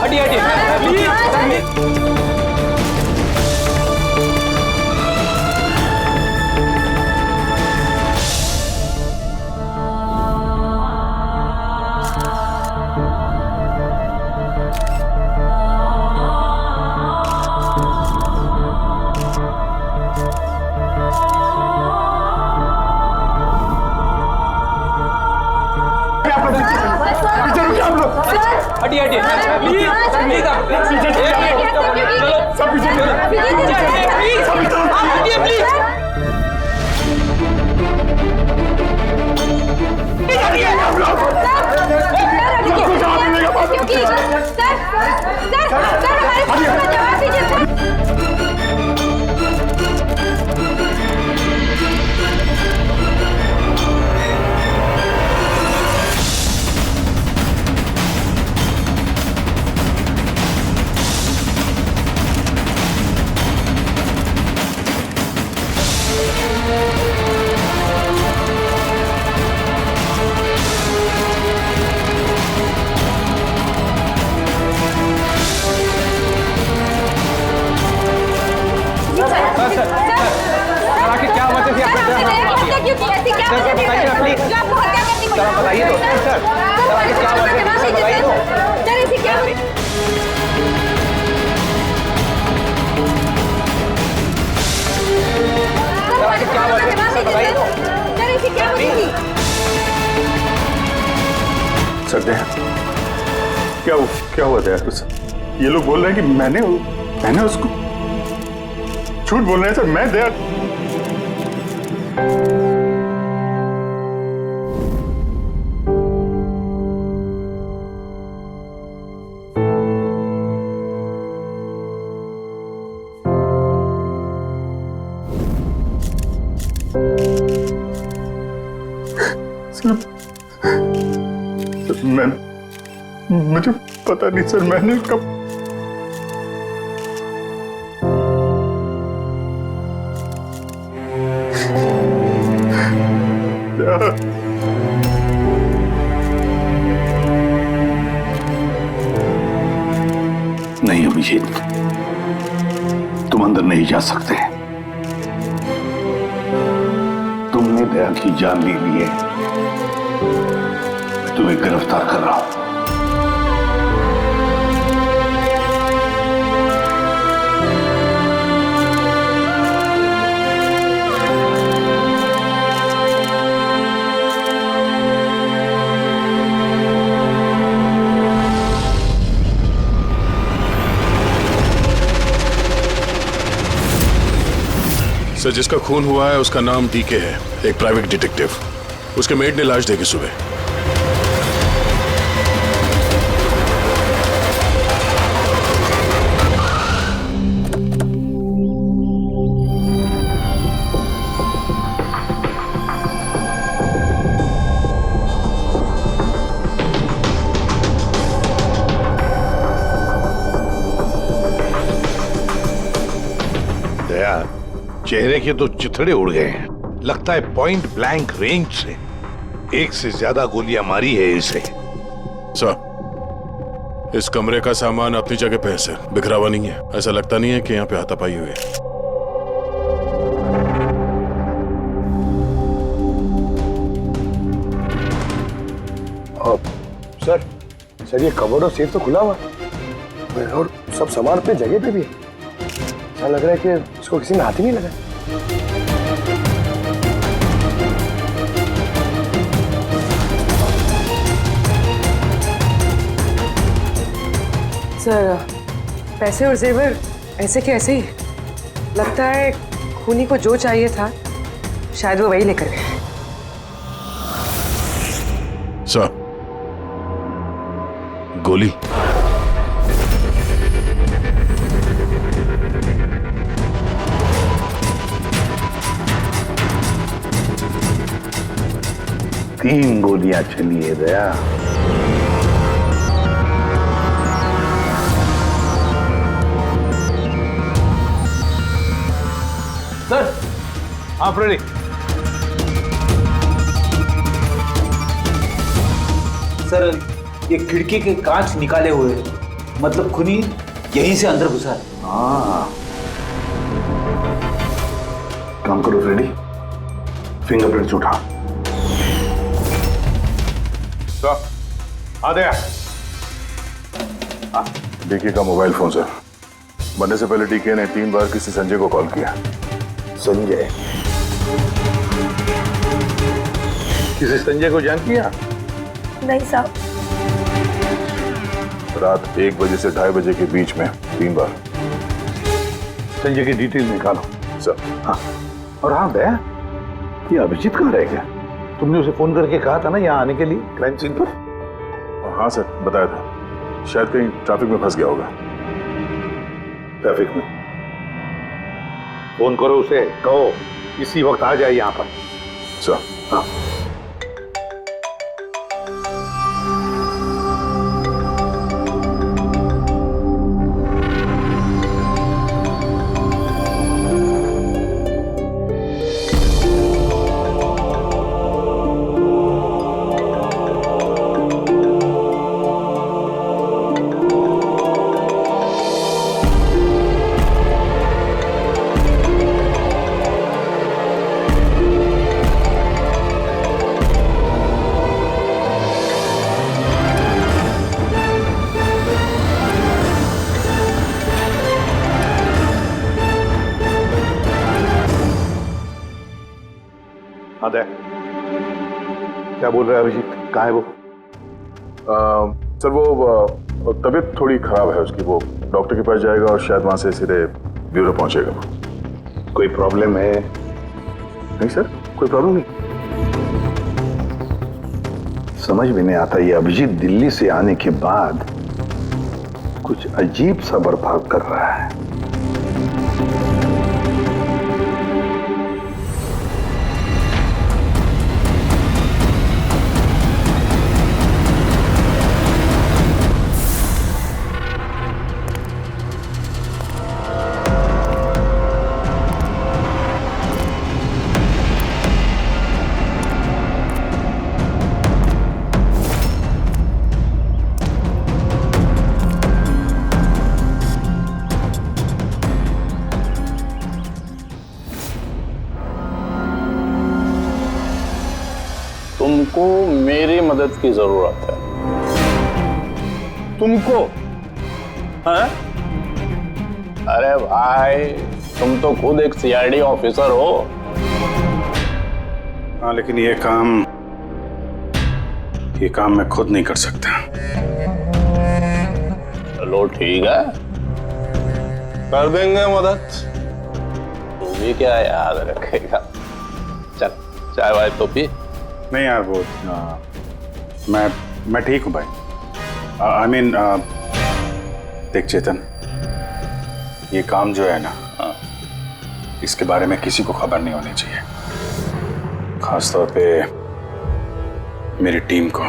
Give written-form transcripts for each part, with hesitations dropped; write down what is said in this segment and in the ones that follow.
हटिए हटिए प्लीज। हटिए हटिए प्लीज प्लीज आप चलो सब पीछे प्लीज आप हटिए प्लीज। क्या वजह थी आपको क्यों की ऐसी क्या वजह थी जो आपको हत्या करनी पड़ी? सर बताइए तो सर क्या वजह थी बताइए तो सर ऐसी क्या सर दया क्या हुआ दया तुझसे? ये लोग बोल रहे हैं कि मैंने उसको झूठ बोल रहे हैं सर। मैं दया मुझे पता नहीं सर। मैंने कब नहीं अभिजीत, तुम अंदर नहीं जा सकते। तुमने दया की जान ले ली है। मैं तुम्हें गिरफ्तार कर रहा हूं। सर, जिसका खून हुआ है उसका नाम डीके है, एक प्राइवेट डिटेक्टिव। उसके मेड ने लाश देखी सुबह। चेहरे के तो चिथड़े उड़ गए हैं। लगता है पॉइंट ब्लैंक रेंज से एक से ज्यादा गोलियां मारी है इसे। सर, इस कमरे का सामान अपनी जगह पे है सर, बिखरा हुआ नहीं है। ऐसा लगता नहीं है कि यहाँ पे हाथापाई हुई है। सर ये कबर्ड और सेफ तो खुला हुआ है और सब सामान अपनी जगह पे भी है। ऐसा लग रहा है कि इसको किसी ने हाथ ही नहीं लगाया। सर, पैसे और जेवर ऐसे के ऐसे ही। लगता है खूनी को जो चाहिए था शायद वो वही लेकर गए। सर, गोली। तीन गोलियां चली है दया। सर, आप रेडी? सर, ये खिड़की के कांच निकाले हुए हैं। मतलब खूनी यहीं से अंदर घुसा है। हाँ, काम करो फ्रेडी, फिंगरप्रिंट्स उठा। आ गया। डीके का मोबाइल फोन सर। बनने से पहले डीके ने 3 बार किसी संजय को कॉल किया। संजय? किसी संजय को जान किया? नहीं साहब। रात 1 बजे से 2:30 बजे के बीच में 3 बार। संजय की डिटेल निकालो सर। हाँ, और हाँ दया, ये अभिजीत कहाँ रह गया? तुमने उसे फोन करके कहा था ना यहाँ आने के लिए क्राइम सीन पर? हाँ सर, बताया था। शायद कहीं ट्रैफिक में फंस गया होगा। ट्रैफिक में? फोन करो उसे, कहो इसी वक्त आ जाए यहाँ पर। सर। हाँ। क्या बोल रहा है अभिजीत? कहाँ है वो? सर वो तबीयत थोड़ी खराब है उसकी। वो डॉक्टर के पास जाएगा और शायद वहां से सीधे ब्यूरो पहुंचेगा। कोई प्रॉब्लम है? नहीं सर, कोई प्रॉब्लम नहीं। समझ में नहीं आता, ये अभिजीत दिल्ली से आने के बाद कुछ अजीब सा बर्ताव कर रहा है। तुमको मेरी मदद की जरूरत है। तुमको? हाँ? अरे भाई, तुम तो खुद एक सीआईडी ऑफिसर हो। हाँ, लेकिन ये काम मैं खुद नहीं कर सकता। चलो ठीक है, कर देंगे मदद। तू भी क्या याद रखेगा? चल चाय वाय तो पी। नहीं यार, वो मैं ठीक हूँ भाई। आई मीन देख चेतन, ये काम जो है ना, इसके बारे में किसी को खबर नहीं होनी चाहिए, खासतौर पे मेरी टीम को।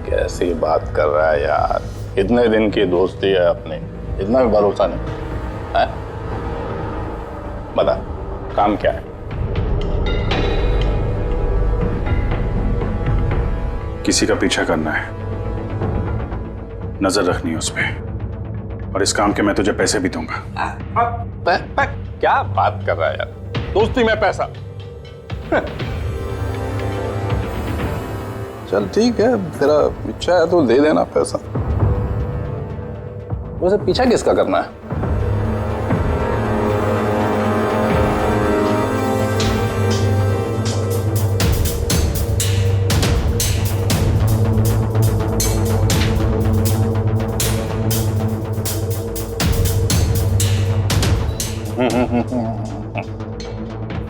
कैसी बात कर रहा है यार? इतने दिन की दोस्ती है अपनी, इतना भी भरोसा नहीं है? बता, काम क्या है? किसी का पीछा करना है, नजर रखनी है उस पे, और इस काम के मैं तुझे पैसे भी दूंगा। क्या बात कर रहा है यार? दोस्ती में पैसा? चल ठीक है, तेरा इच्छा है तो दे देना पैसा। वैसे पीछा किसका करना है?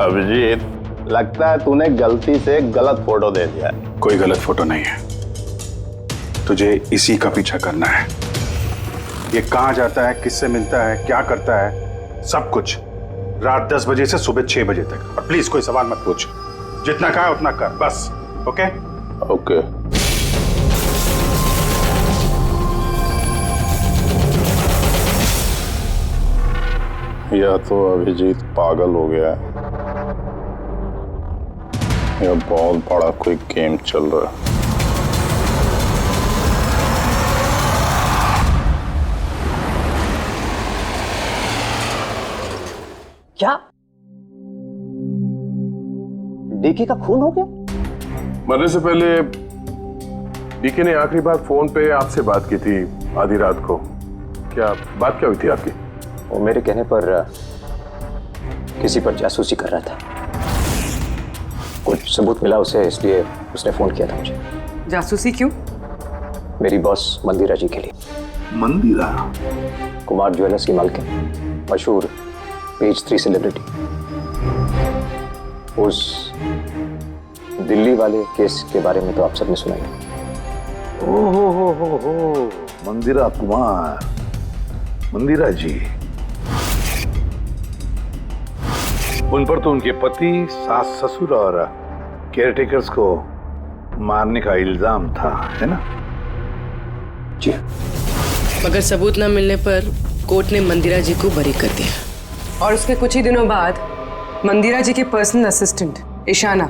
अभिजीत, लगता है तूने गलती से गलत फोटो दे दिया है। कोई गलत फोटो नहीं है, तुझे इसी का पीछा करना है। ये कहाँ जाता है, किससे मिलता है, क्या करता है, सब कुछ रात 10 बजे से सुबह 6 बजे तक। और प्लीज कोई सवाल मत पूछ, जितना कहा उतना कर बस। Okay okay. या तो अभिजीत पागल हो गया है, या बहुत बड़ा कोई गेम चल रहा है। क्या डीके का खून हो गया? मरने से पहले डीके ने आखिरी बार फोन पे आपसे बात की थी आधी रात को। बात क्या हुई थी आपकी? वो मेरे कहने पर किसी पर जासूसी कर रहा था। कुछ सबूत मिला उसे, इसलिए उसने फोन किया था मुझे। जासूसी क्यों? मेरी बॉस मंदिरा जी के लिए। मंदिरा? कुमार ज्वेलर्स की मालकिन, मशहूर पेज 3 सेलिब्रिटी। उस दिल्ली वाले केस के बारे में तो आप सबने सुना ही। हो मंदिरा कुमार, मंदिरा जी। उन पर तो उनके पति, सास ससुर और केयरटेकर्स को मारने का इल्जाम था, है ना? जी। मगर सबूत न मिलने पर कोर्ट ने मंदिरा जी को बरी कर दिया। और उसके कुछ ही दिनों बाद मंदिरा जी की पर्सनल असिस्टेंट ईशाना,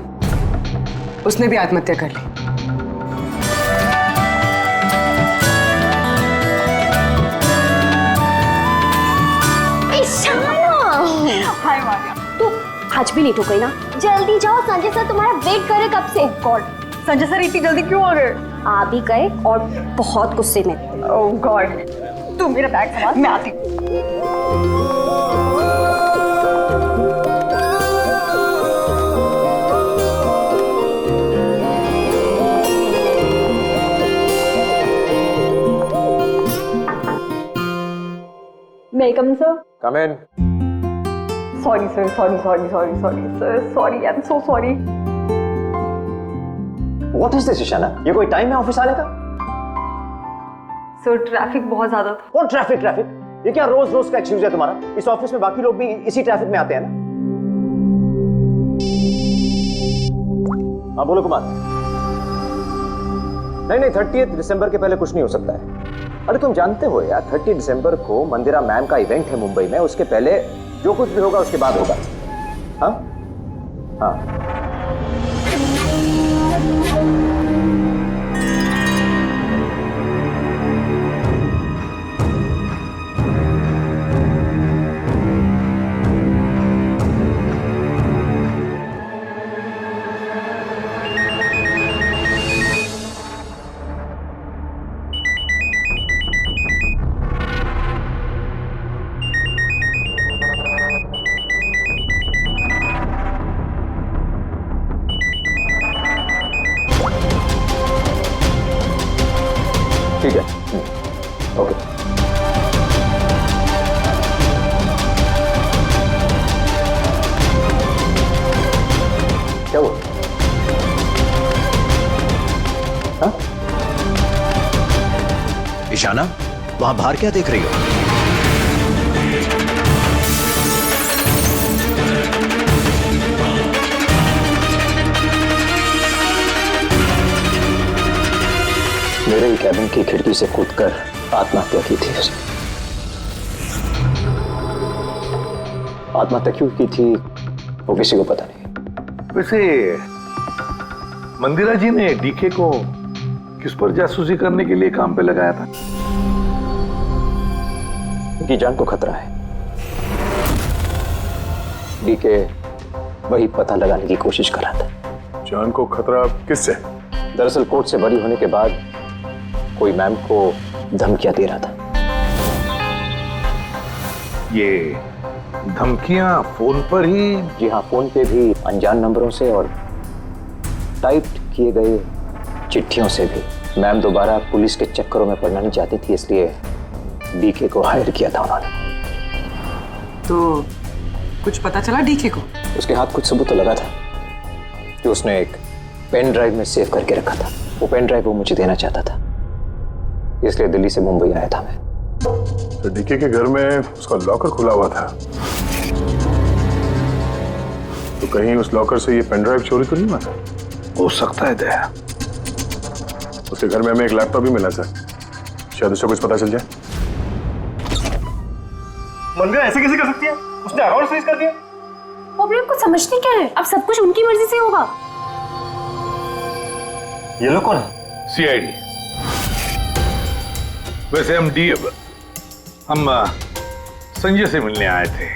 उसने भी आत्महत्या कर ली। हाय मारिया, तू आज भी लेट हो गई ना? जल्दी जाओ, संजय सर तुम्हारा वेट कर रहे कब से। गॉड, संजय सर इतनी जल्दी क्यों आ गए? आ भी गए और बहुत गुस्से में। ओह गॉड, तू मेरा बैग संभाल, मैं आती हूँ। May I come in, sir? Come in. Sorry, sir. Sorry, sir. Sorry, I'm so sorry. What is this, Ishana? ये कोई टाइम है ऑफिस आने का? सर ट्रैफिक बहुत ज्यादा था। कौन ट्रैफिक? ये क्या रोज रोज का एक्सक्यूज है तुम्हारा? इस ऑफिस में बाकी लोग भी इसी ट्रैफिक में आते हैं ना? हाँ बोलो कुमार। नहीं 30 दिसंबर के पहले कुछ नहीं हो सकता है। अरे तुम जानते हो यार, 30 दिसंबर को मंदिरा मैम का इवेंट है मुंबई में। उसके पहले जो कुछ भी होगा उसके बाद होगा। हाँ हाँ। ठीक है, ओके। क्या हुआ? हाँ? ईशाना, वहां बाहर क्या देख रही हो? मेरे ही कैबिन की खिड़की से कूदकर आत्महत्या की थी उसने। आत्महत्या क्यों की थी वो किसी को पता नहीं। वैसे मंदिरा जी ने डीके को किस पर जासूसी करने के लिए काम पे लगाया था? उनकी जान को खतरा है। डीके वही पता लगाने की कोशिश कर रहा था। जान को खतरा किससे? दरअसल कोर्ट से बरी होने के बाद कोई मैम को धमकियां दे रहा था। ये धमकियां फोन पर ही? जी हाँ, फोन पे भी, अनजान नंबरों से और टाइप किए गए चिट्ठियों से भी। मैम दोबारा पुलिस के चक्करों में पड़ना नहीं चाहती थी, इसलिए डीके को हायर किया था उन्होंने। तो कुछ पता चला डीके को? उसके हाथ कुछ सबूत तो लगा था जो उसने एक पेन ड्राइव में सेव करके रखा था। वो पेन ड्राइव वो मुझे देना चाहता था, इसलिए दिल्ली से मुंबई आया था मैं। तो डीके के घर में उसका लॉकर खुला हुआ था, तो कहीं उस लॉकर से ये पेन ड्राइव चोरी तो नहीं हुआ था? हो सकता है दया। उसके घर में हमें एक लैपटॉप भी मिला सर, शायद उससे कुछ पता चल जाए। मंदिरा ऐसे कैसे कर सकती है? उसने अकाउंट फ्रीज कर दिया। प्रॉब्लम को समझते क्या है? अब सब कुछ उनकी मर्जी से होगा। ये लोग कौन है? सीआईडी। वैसे हम संजय से मिलने आए थे।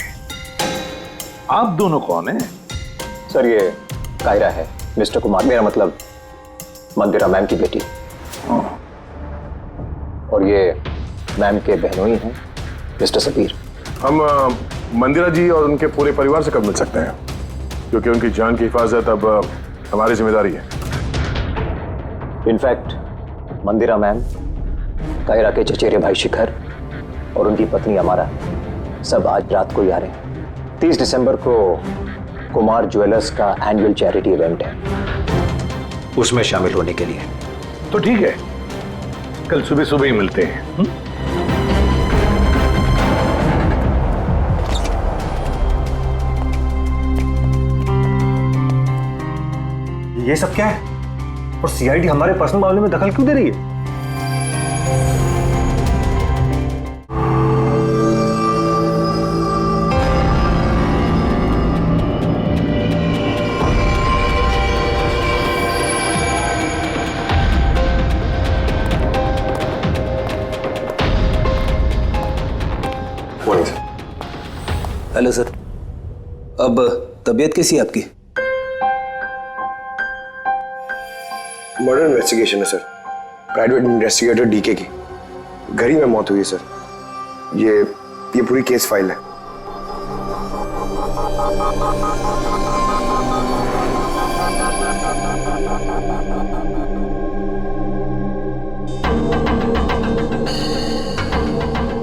आप दोनों कौन हैं? सर ये कायरा है, मिस्टर कुमार, मेरा मतलब मंदिरा मैम की बेटी, और ये मैम के बहनोई हैं मिस्टर सबीर। हम मंदिरा जी और उनके पूरे परिवार से कब मिल सकते हैं, क्योंकि उनकी जान की हिफाजत अब हमारी जिम्मेदारी है। इनफैक्ट मंदिरा मैम, कायरा के चचेरे भाई शिखर और उनकी पत्नी अमारा सब आज रात को ही आ रहे हैं। 30 दिसंबर को कुमार ज्वेलर्स का एनुअल चैरिटी इवेंट है, उसमें शामिल होने के लिए। तो ठीक है, कल सुबह सुबह ही मिलते हैं। ये सब क्या है? और सीआईडी हमारे पर्सनल मामले में दखल क्यों दे रही है? हेलो सर, अब तबीयत कैसी है आपकी? मर्डर इन्वेस्टिगेशन है सर, प्राइवेट इन्वेस्टिगेटर डीके की घर ही में मौत हुई है सर। ये पूरी केस फाइल है।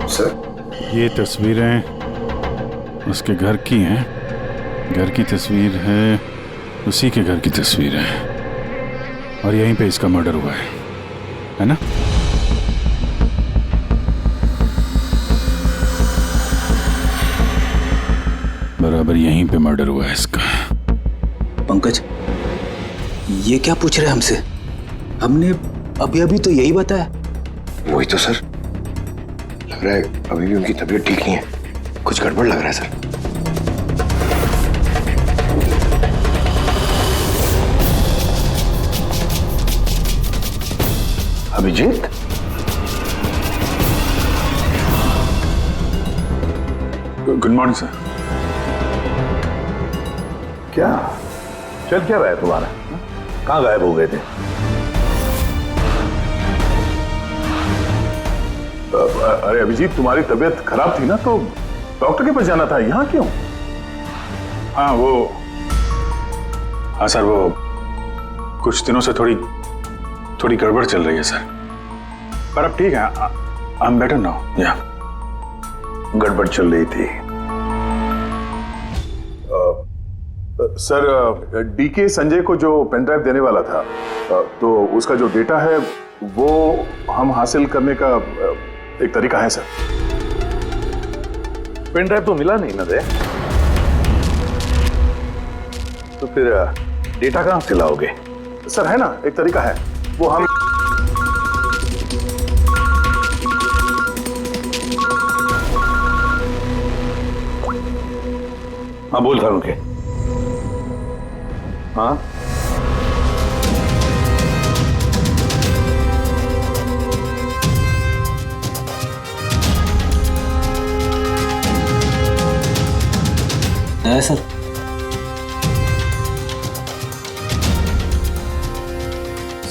सर ये तस्वीरें उसके घर की हैं, घर की तस्वीर है, उसी के घर की तस्वीर है, और यहीं पे इसका मर्डर हुआ है ना? बराबर यहीं पे मर्डर हुआ है इसका। पंकज, ये क्या पूछ रहे हैं हमसे? हमने अभी अभी तो यही बताया। वही तो सर, लग रहा है अभी भी उनकी तबीयत ठीक नहीं है, कुछ गड़बड़ लग रहा है sir. Abhijit, good morning sir. क्या चल क्या रहा है तुम्हारा? कहाँ गायब हो गए थे? अरे अभिजीत, तुम्हारी तबीयत खराब थी ना, तो डॉक्टर के पास जाना था, यहाँ क्यों? हाँ सर, वो कुछ दिनों से थोड़ी गड़बड़ चल रही है सर, पर अब ठीक है। I am better now. या गड़बड़ चल रही थी। सर, डीके संजय को जो पेन ड्राइव देने वाला था, तो उसका जो डेटा है वो हम हासिल करने का एक तरीका है सर। पेन ड्राइव तो मिला नहीं ना दे, तो फिर डेटा कहां से लाओगे? सर है ना, एक तरीका है, वो हम हाँ बोल था उनके। हाँ है सर।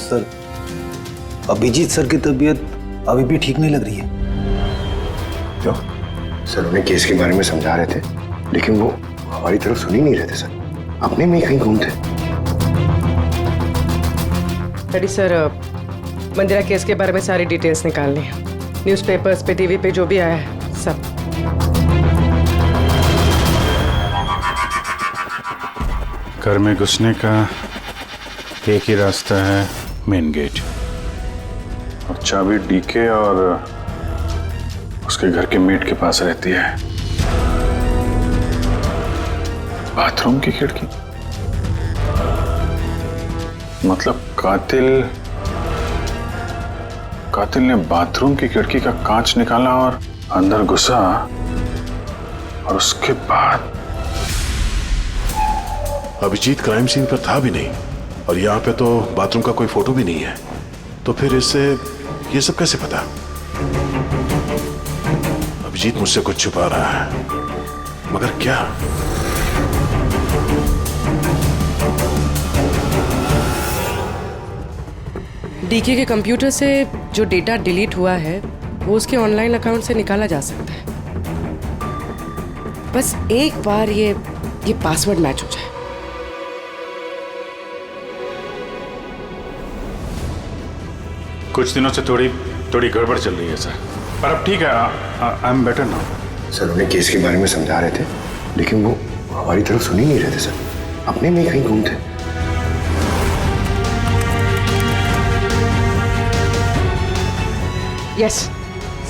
सर, अभिजीत सर की तबीयत अभी भी ठीक नहीं लग रही है। क्यों? सर उन्हें केस के बारे में समझा रहे थे, लेकिन वो हमारी तरफ सुन ही नहीं रहे थे सर, अपने में ही कहीं घूमते। डैडी सर, मंदिरा केस के बारे में सारी डिटेल्स निकालनी है, न्यूज़पेपर्स पे, टीवी पे जो भी आया है सब। घर में घुसने का एक ही रास्ता है, मेन गेट, और चाबी डीके और उसके घर के मेट के पास रहती है। बाथरूम की खिड़की, मतलब कातिल ने बाथरूम की खिड़की का कांच निकाला और अंदर घुसा, और उसके बाद अभिजीत क्राइम सीन पर था भी नहीं, और यहाँ पे तो बाथरूम का कोई फोटो भी नहीं है, तो फिर इससे ये सब कैसे पता? अभिजीत मुझसे कुछ छुपा रहा है, मगर क्या? डीके के कंप्यूटर से जो डेटा डिलीट हुआ है वो उसके ऑनलाइन अकाउंट से निकाला जा सकता है। बस एक बार ये पासवर्ड मैच हो जाए। कुछ दिनों से थोड़ी गड़बड़ चल रही है सर, पर अब ठीक है। I am better now. Sir उन्हें केस के बारे में समझा रहे थे, लेकिन वो हमारी तरफ सुन ही नहीं रहे थे सर, अपने में कहीं गुम थे। यस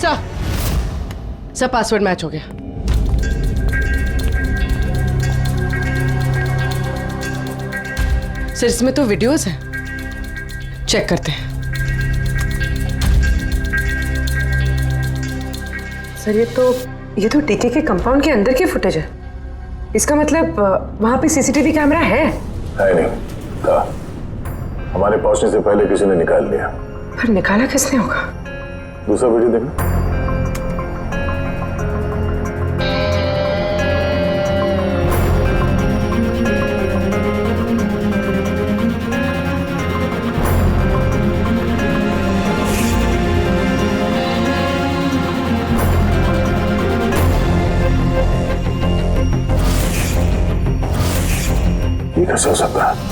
सर पासवर्ड मैच हो गया। सर इसमें तो वीडियोस हैं, चेक करते हैं। सर ये तो डीके के कंपाउंड के अंदर की फुटेज है। इसका मतलब वहां पे सीसीटीवी कैमरा है? नहीं था, हमारे पहुंचने से पहले किसी ने निकाल लिया। पर निकाला किसने होगा? दूसरा वीडियो देखना। ये कैसे हो सकता है?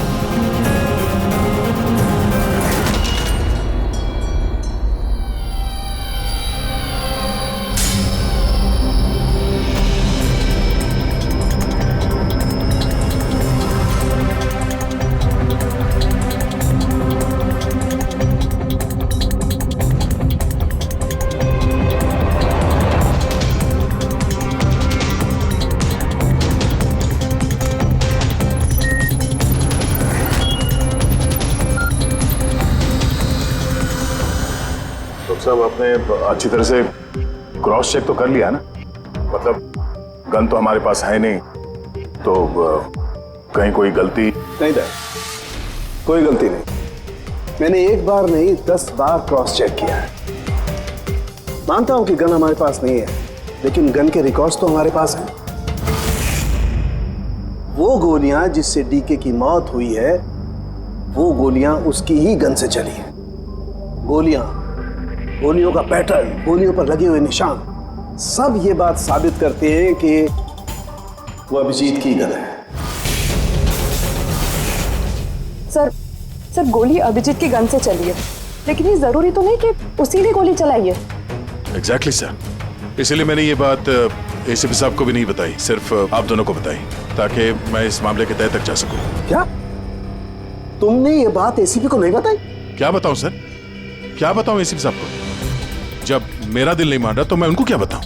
सब आपने अच्छी तरह से क्रॉस चेक तो कर लिया ना? मतलब गन तो हमारे पास है नहीं, तो कहीं कोई गलती नहीं था? कोई गलती नहीं। मैंने एक बार नहीं 10 बार क्रॉस चेक किया है। मानता हूं कि गन हमारे पास नहीं है, लेकिन गन के रिकॉर्ड्स तो हमारे पास हैं। वो गोलियां जिससे डीके की मौत हुई है, वो गोलियां उसकी ही गन से चली हैं। गोलियों का पैटर्न, गोलियों पर लगे हुए निशान, सब ये बात साबित करते हैं कि वो अभिजीत की गन है। सर गोली अभिजीत की गन से चली है, लेकिन ये जरूरी तो नहीं कि उसी ने गोली चलाई है। एग्जैक्टली सर, इसलिए मैंने ये बात एसीपी साहब को भी नहीं बताई, सिर्फ आप दोनों को बताई, ताकि मैं इस मामले के तह तक जा सकूं। क्या तुमने ये बात एसीपी को नहीं बताई? क्या बताऊं सर, क्या बताऊं एसीपी साहब को? जब मेरा दिल नहीं मान रहा तो मैं उनको क्या बताऊं?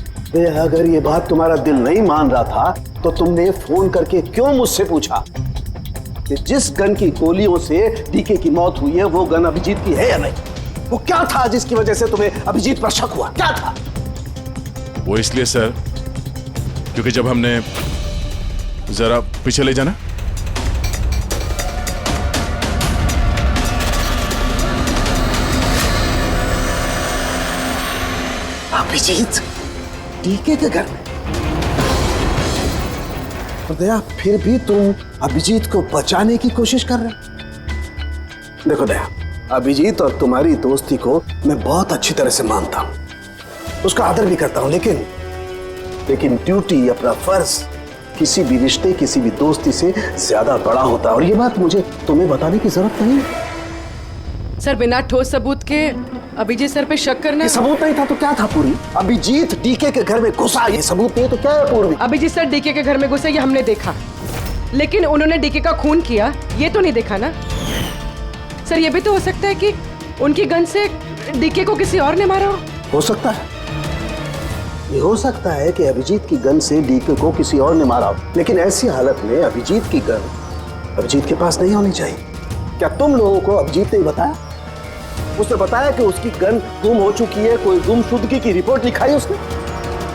अगर ये बात तुम्हारा दिल नहीं मान रहा था तो तुमने फोन करके क्यों मुझसे पूछा कि जिस गन की गोलियों से डीके की मौत हुई है वो गन अभिजीत की है या नहीं? वो क्या था जिसकी वजह से तुम्हें अभिजीत पर शक हुआ? क्या था वो? इसलिए सर क्योंकि जब हमने, जरा पीछे ले जाना। अभिजीत डीके के घर में? दया, फिर भी तुम अभिजीत को बचाने की कोशिश कर रहे हो। देखो दया, अभिजीत और तुम्हारी दोस्ती को मैं बहुत अच्छी तरह से मानता हूं, उसका आदर भी करता हूं, लेकिन ड्यूटी, अपना फर्ज किसी भी रिश्ते, किसी भी दोस्ती से ज्यादा बड़ा होता है, और ये बात मुझे तुम्हें बताने की जरूरत नहीं है। सर बिना ठोस सबूत के अभिजीत सर पे शक करना? सबूत नहीं था तो क्या था पूरी? अभिजीत डीके के घर में घुसा, ये सबूत नहीं तो क्या है पूर्वी? अभिजीत सर डीके के घर में घुसे ये हमने देखा, लेकिन उन्होंने डीके का खून किया ये तो नहीं देखा ना। सर ये भी तो हो सकता है कि उनकी गन से डीके को किसी और ने मारा हो सकता है, ये हो सकता है कि अभिजीत की गन से डीके को किसी और ने मारा हो, लेकिन ऐसी हालत में अभिजीत की गन अभिजीत के पास नहीं होनी चाहिए। क्या तुम लोगों को अभिजीत ने बताया? उसने बताया कि उसकी गन गुम हो चुकी है, कोई गुमशुदगी की रिपोर्ट लिखाई उसने?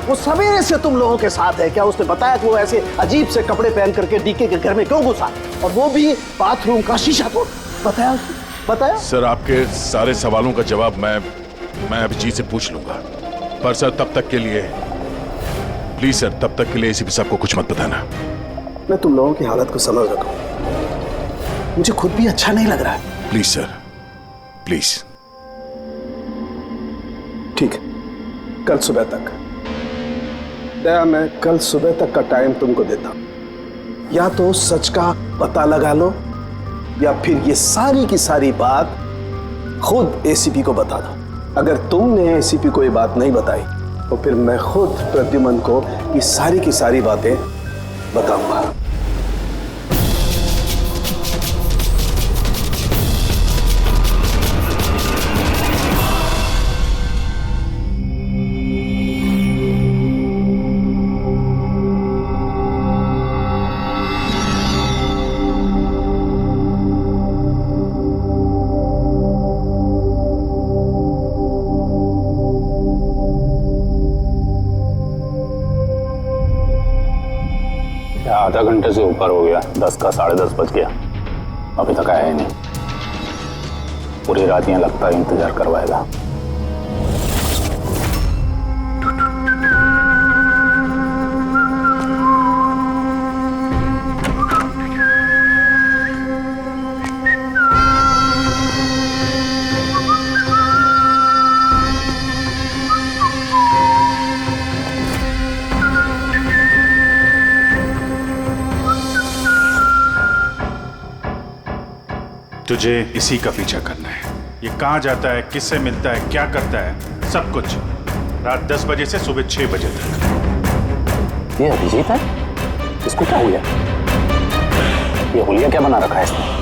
वो सवेरे से तुम लोगों के साथ है, क्या उसने बताया कि वो ऐसे अजीब से कपड़े पहन करके डीके के घर में क्यों घुसा, और वो भी बाथरूम का शीशा तोड़? बताया उसने? बताया? सर आपके सारे सवालों का जवाब मैं अभिजीत से पूछ लूंगा, पर सर तब तक के लिए प्लीज सर, तब तक के लिए एसीपी साहब को कुछ मत बताना। मैं तुम लोगों की हालत को समझ रहा हूं, मुझे खुद भी अच्छा नहीं लग रहा है। Please sir, please. कल सुबह तक। दया, मैं कल सुबह तक का टाइम तुमको देता हूं। या तो सच का पता लगा लो या फिर ये सारी की सारी बात खुद एसीपी को बता दो। अगर तुमने एसीपी को ये बात नहीं बताई तो फिर मैं खुद प्रद्युमन को ये सारी की सारी बातें बताऊंगा। आधा घंटे से ऊपर हो गया, 10 का 10:30 बज गया, अभी तक आया ही नहीं। पूरी रात यहाँ लगता है इंतजार करवाएगा। तुझे इसी का पीछा करना है। ये कहाँ जाता है, किससे मिलता है, क्या करता है, सब कुछ रात 10 बजे से सुबह 6 बजे तक। ये अभिजीत है? इसको क्या हुआ? ये हुलिया क्या बना रखा है इसने?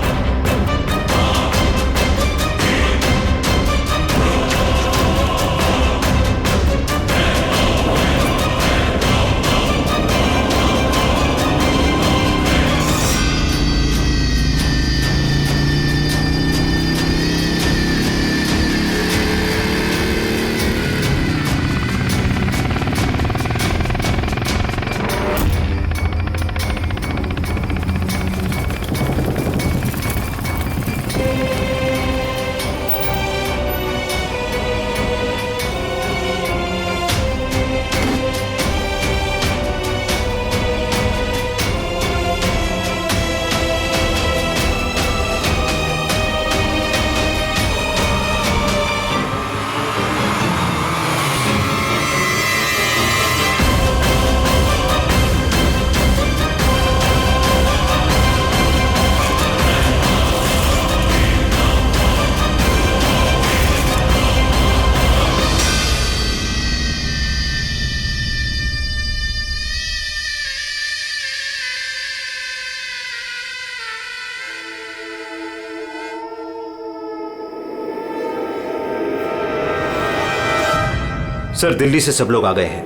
सर, दिल्ली से सब लोग आ गए हैं।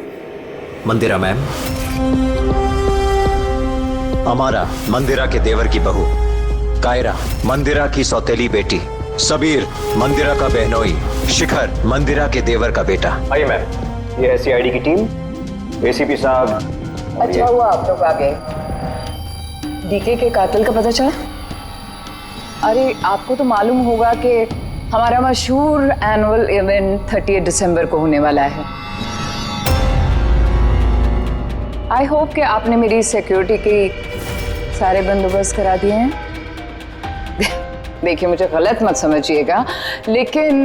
मंदिरा मैम, अमारा मंदिरा के देवर की बहू, कायरा मंदिरा की सौतेली बेटी, सबीर मंदिरा का बहनोई, शिखर मंदिरा के देवर का बेटा। आइए मैम, ये SCID की टीम, एसीपी साहब। अच्छा हुआ आप लोग आ गए। डीके के कातिल का पता चला? अरे आपको तो मालूम होगा कि हमारा मशहूर एनुअल इवेंट 30 दिसंबर को होने वाला है। आई होप कि आपने मेरी सिक्योरिटी की सारे बंदोबस्त करा दिए हैं। देखिए, मुझे गलत मत समझिएगा, लेकिन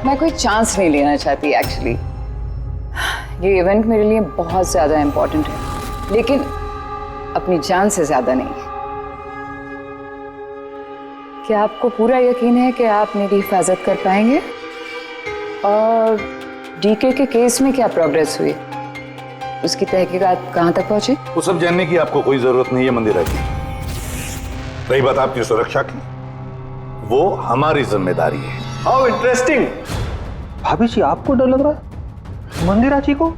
मैं कोई चांस नहीं लेना चाहती एक्चुअली। ये इवेंट मेरे लिए बहुत ज़्यादा इम्पोर्टेंट है, लेकिन अपनी जान से ज़्यादा नहीं है। क्या आपको पूरा यकीन है कि आप मेरी हिफाजत कर पाएंगे? और डीके के केस में क्या प्रोग्रेस हुई? उसकी तहकीकात कहाँ तक पहुंची? वो सब जानने की आपको कोई जरूरत नहीं है मंदिरा जी। रही बात आपकी सुरक्षा की, वो हमारी जिम्मेदारी है। How interesting. भाभी जी, आपको डर लग रहा है मंदिरा जी को?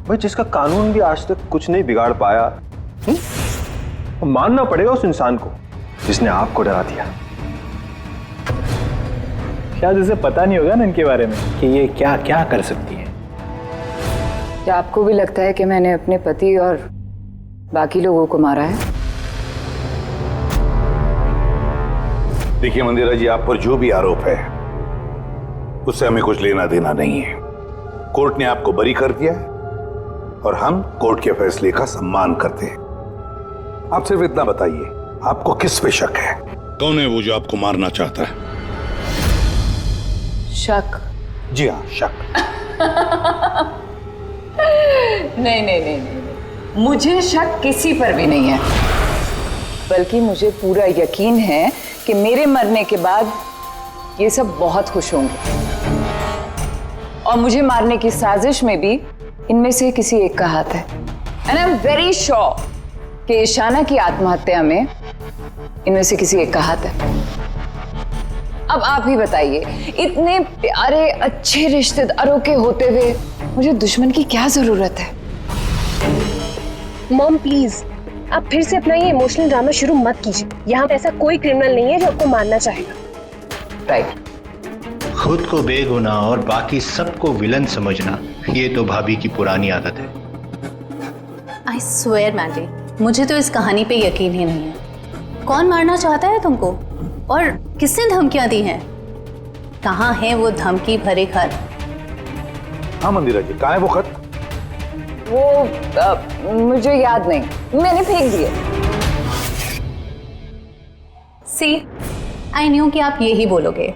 भाई, जिसका कानून भी आज तक कुछ नहीं बिगाड़ पाया, मानना पड़ेगा उस इंसान को जिसने आपको डरा दिया। शायद उसे पता नहीं होगा ना इनके बारे में कि ये क्या क्या कर सकती है। क्या आपको भी लगता है कि मैंने अपने पति और बाकी लोगों को मारा है? देखिए मंदिरा जी, आप पर जो भी आरोप है उससे हमें कुछ लेना देना नहीं है। कोर्ट ने आपको बरी कर दिया है और हम कोर्ट के फैसले का सम्मान करते हैं। आप सिर्फ इतना बताइए, आपको किस पे शक है? कौन है वो जो आपको मारना चाहता है? शक? जी हाँ, शक। नहीं नहीं नहीं नहीं, मुझे शक किसी पर भी नहीं है, बल्कि मुझे पूरा यकीन है कि मेरे मरने के बाद ये सब बहुत खुश होंगे और मुझे मारने की साजिश में भी इनमें से किसी एक का हाथ है। And I am very sure कि ईशाना की आत्महत्या में इनमें से किसी एक का हाथ है। अब आप ही बताइए, इतने प्यारे अच्छे रिश्तेदारों के होते हुए मुझे दुश्मन की क्या जरूरत है? मॉम प्लीज, आप फिर से अपना ये इमोशनल ड्रामा शुरू मत कीजिए। यहाँ पे ऐसा कोई क्रिमिनल नहीं है जो आपको मारना चाहेगा। राइट। खुद को बेगुनाह और बाकी सबको विलन समझना, ये तो भाभी की पुरानी आदत है। आई स्वेयर मैंडी, मुझे तो इस कहानी पे यकीन ही नहीं है। कौन मारना चाहता है तुमको और किसने धमकियां दी हैं? कहाँ है वो धमकी भरे खत? हाँ मंदिरा जी, कहाँ है वो खत? वो मुझे याद नहीं, मैंने फेंक दिए। सी, आई न्यू कि आप यही बोलोगे।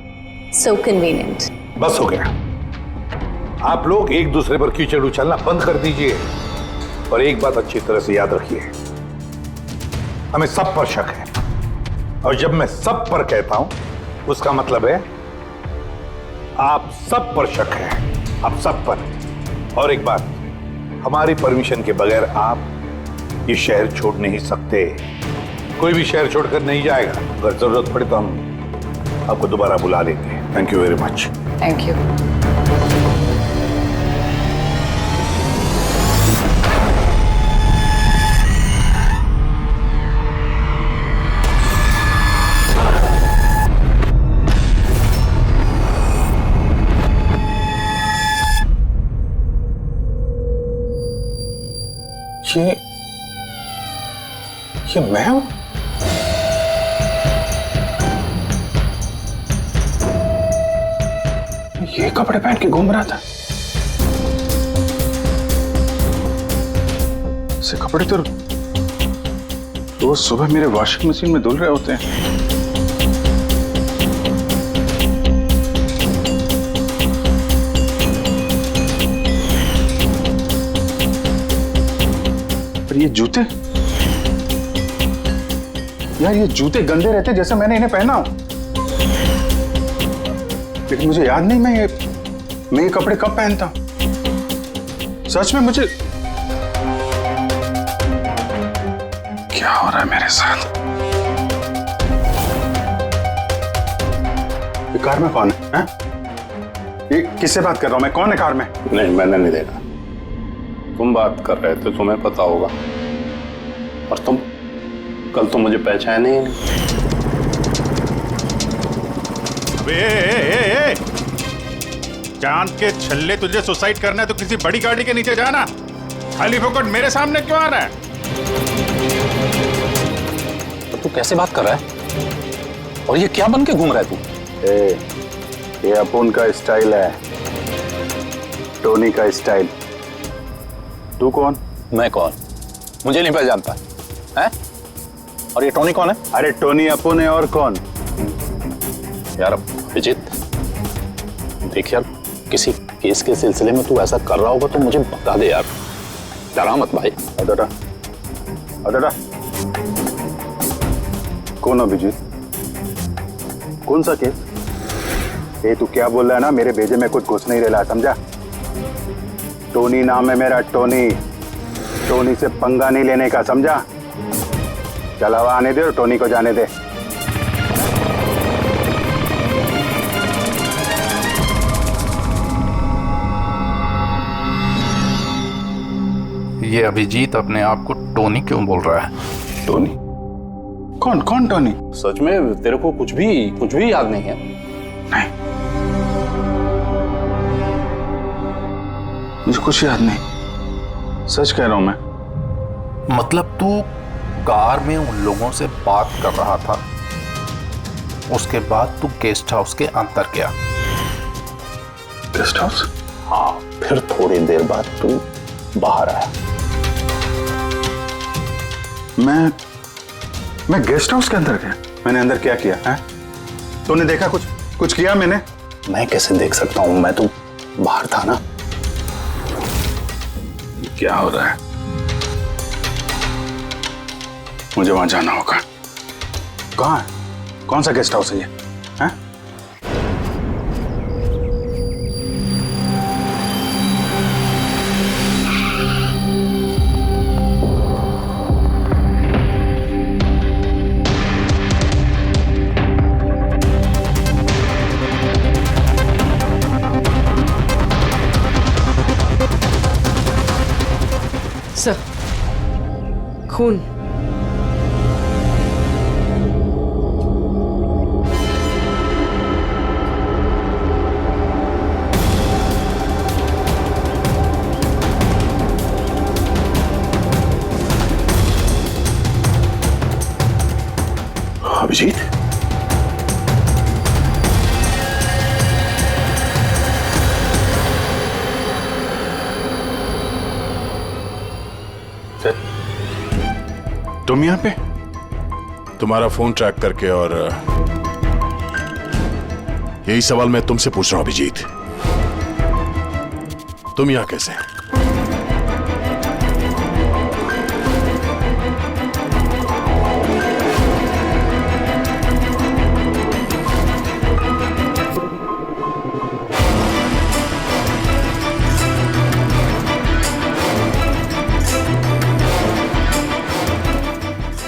सो कन्वीनियंट। बस हो गया, आप लोग एक दूसरे पर कीचड़ उछलना बंद कर दीजिए और एक बात अच्छी तरह से याद रखिए, हमें सब पर शक है और जब मैं सब पर कहता हूं उसका मतलब है आप सब पर शक है, आप सब पर। और एक बात, हमारी परमिशन के बगैर आप ये शहर छोड़ नहीं सकते। कोई भी शहर छोड़कर नहीं जाएगा। अगर जरूरत पड़े तो हम आपको दोबारा बुला लेंगे। Thank you very much. Thank you. ये मैं हूं? ये कपड़े पहन के घूम रहा था। ऐसे कपड़े तो रोज सुबह मेरे वॉशिंग मशीन में धुल रहे होते हैं। पर ये जूते, यार ये जूते गंदे रहते जैसे मैंने इन्हें पहना हो। लेकिन मुझे याद नहीं मैं ये कपड़े कब पहनता हूं। सच में मुझे क्या हो रहा है मेरे साथ? ये कार में कौन है? ये किससे बात कर रहा हूं मैं? कौन है कार में? नहीं, मैंने नहीं देखा। तुम बात कर रहे थे, तुम्हें पता होगा। और तुम कल तो मुझे पहचाने ही नहीं। चांद के छल्ले, तुझे सुसाइड करना है तो किसी बड़ी गाड़ी के नीचे जाना। खाली फोकट मेरे सामने क्यों आ रहा है? तो तू कैसे बात कर रहा है? और ये क्या बन के घूम रहा है तू? ये अपुन का स्टाइल है, टोनी का स्टाइल। तू कौन? मैं कौन? मुझे नहीं पहचानता है? और ये टोनी कौन है? अरे टोनी अपुन है, और कौन? यार अभिजीत, देख यार, किसी केस के सिलसिले में तू ऐसा कर रहा होगा तो मुझे बता दे यार, डरा मत भाई। अदरा कौन अभिजीत? कौन सा केस? ये तू क्या बोल रहा है ना, मेरे भेजे में कुछ घुस नहीं रहा, समझा? टोनी नाम है मेरा, टोनी। टोनी से पंगा नहीं लेने का, समझा? चल हवा आने दे और टोनी को जाने दे। ये अभिजीत अपने आप को टोनी क्यों बोल रहा है? टोनी? कौन टोनी? सच में तेरे को कुछ भी याद नहीं है? नहीं, मुझे कुछ याद नहीं, सच कह रहा हूं मैं। मतलब तू कार में उन लोगों से बात कर रहा था, उसके बाद तू गेस्ट हाउस के अंदर गया। Guest house? हाँ, फिर थोड़ी देर बाद तू बाहर आया। मैं गेस्ट हाउस के अंदर गया? मैंने अंदर क्या किया है? तूने देखा कुछ किया मैंने? मैं कैसे देख सकता हूं, मैं तो बाहर था ना। क्या हो रहा है? मुझे वहां जाना होगा। कहाँ है? कौन सा गेस्ट हाउस है ये? हैं? सर, खून। अभिजीत, तुम यहाँ पे? तुम्हारा फोन ट्रैक करके, और यही सवाल मैं तुमसे पूछ रहा हूं अभिजीत, तुम यहाँ कैसे?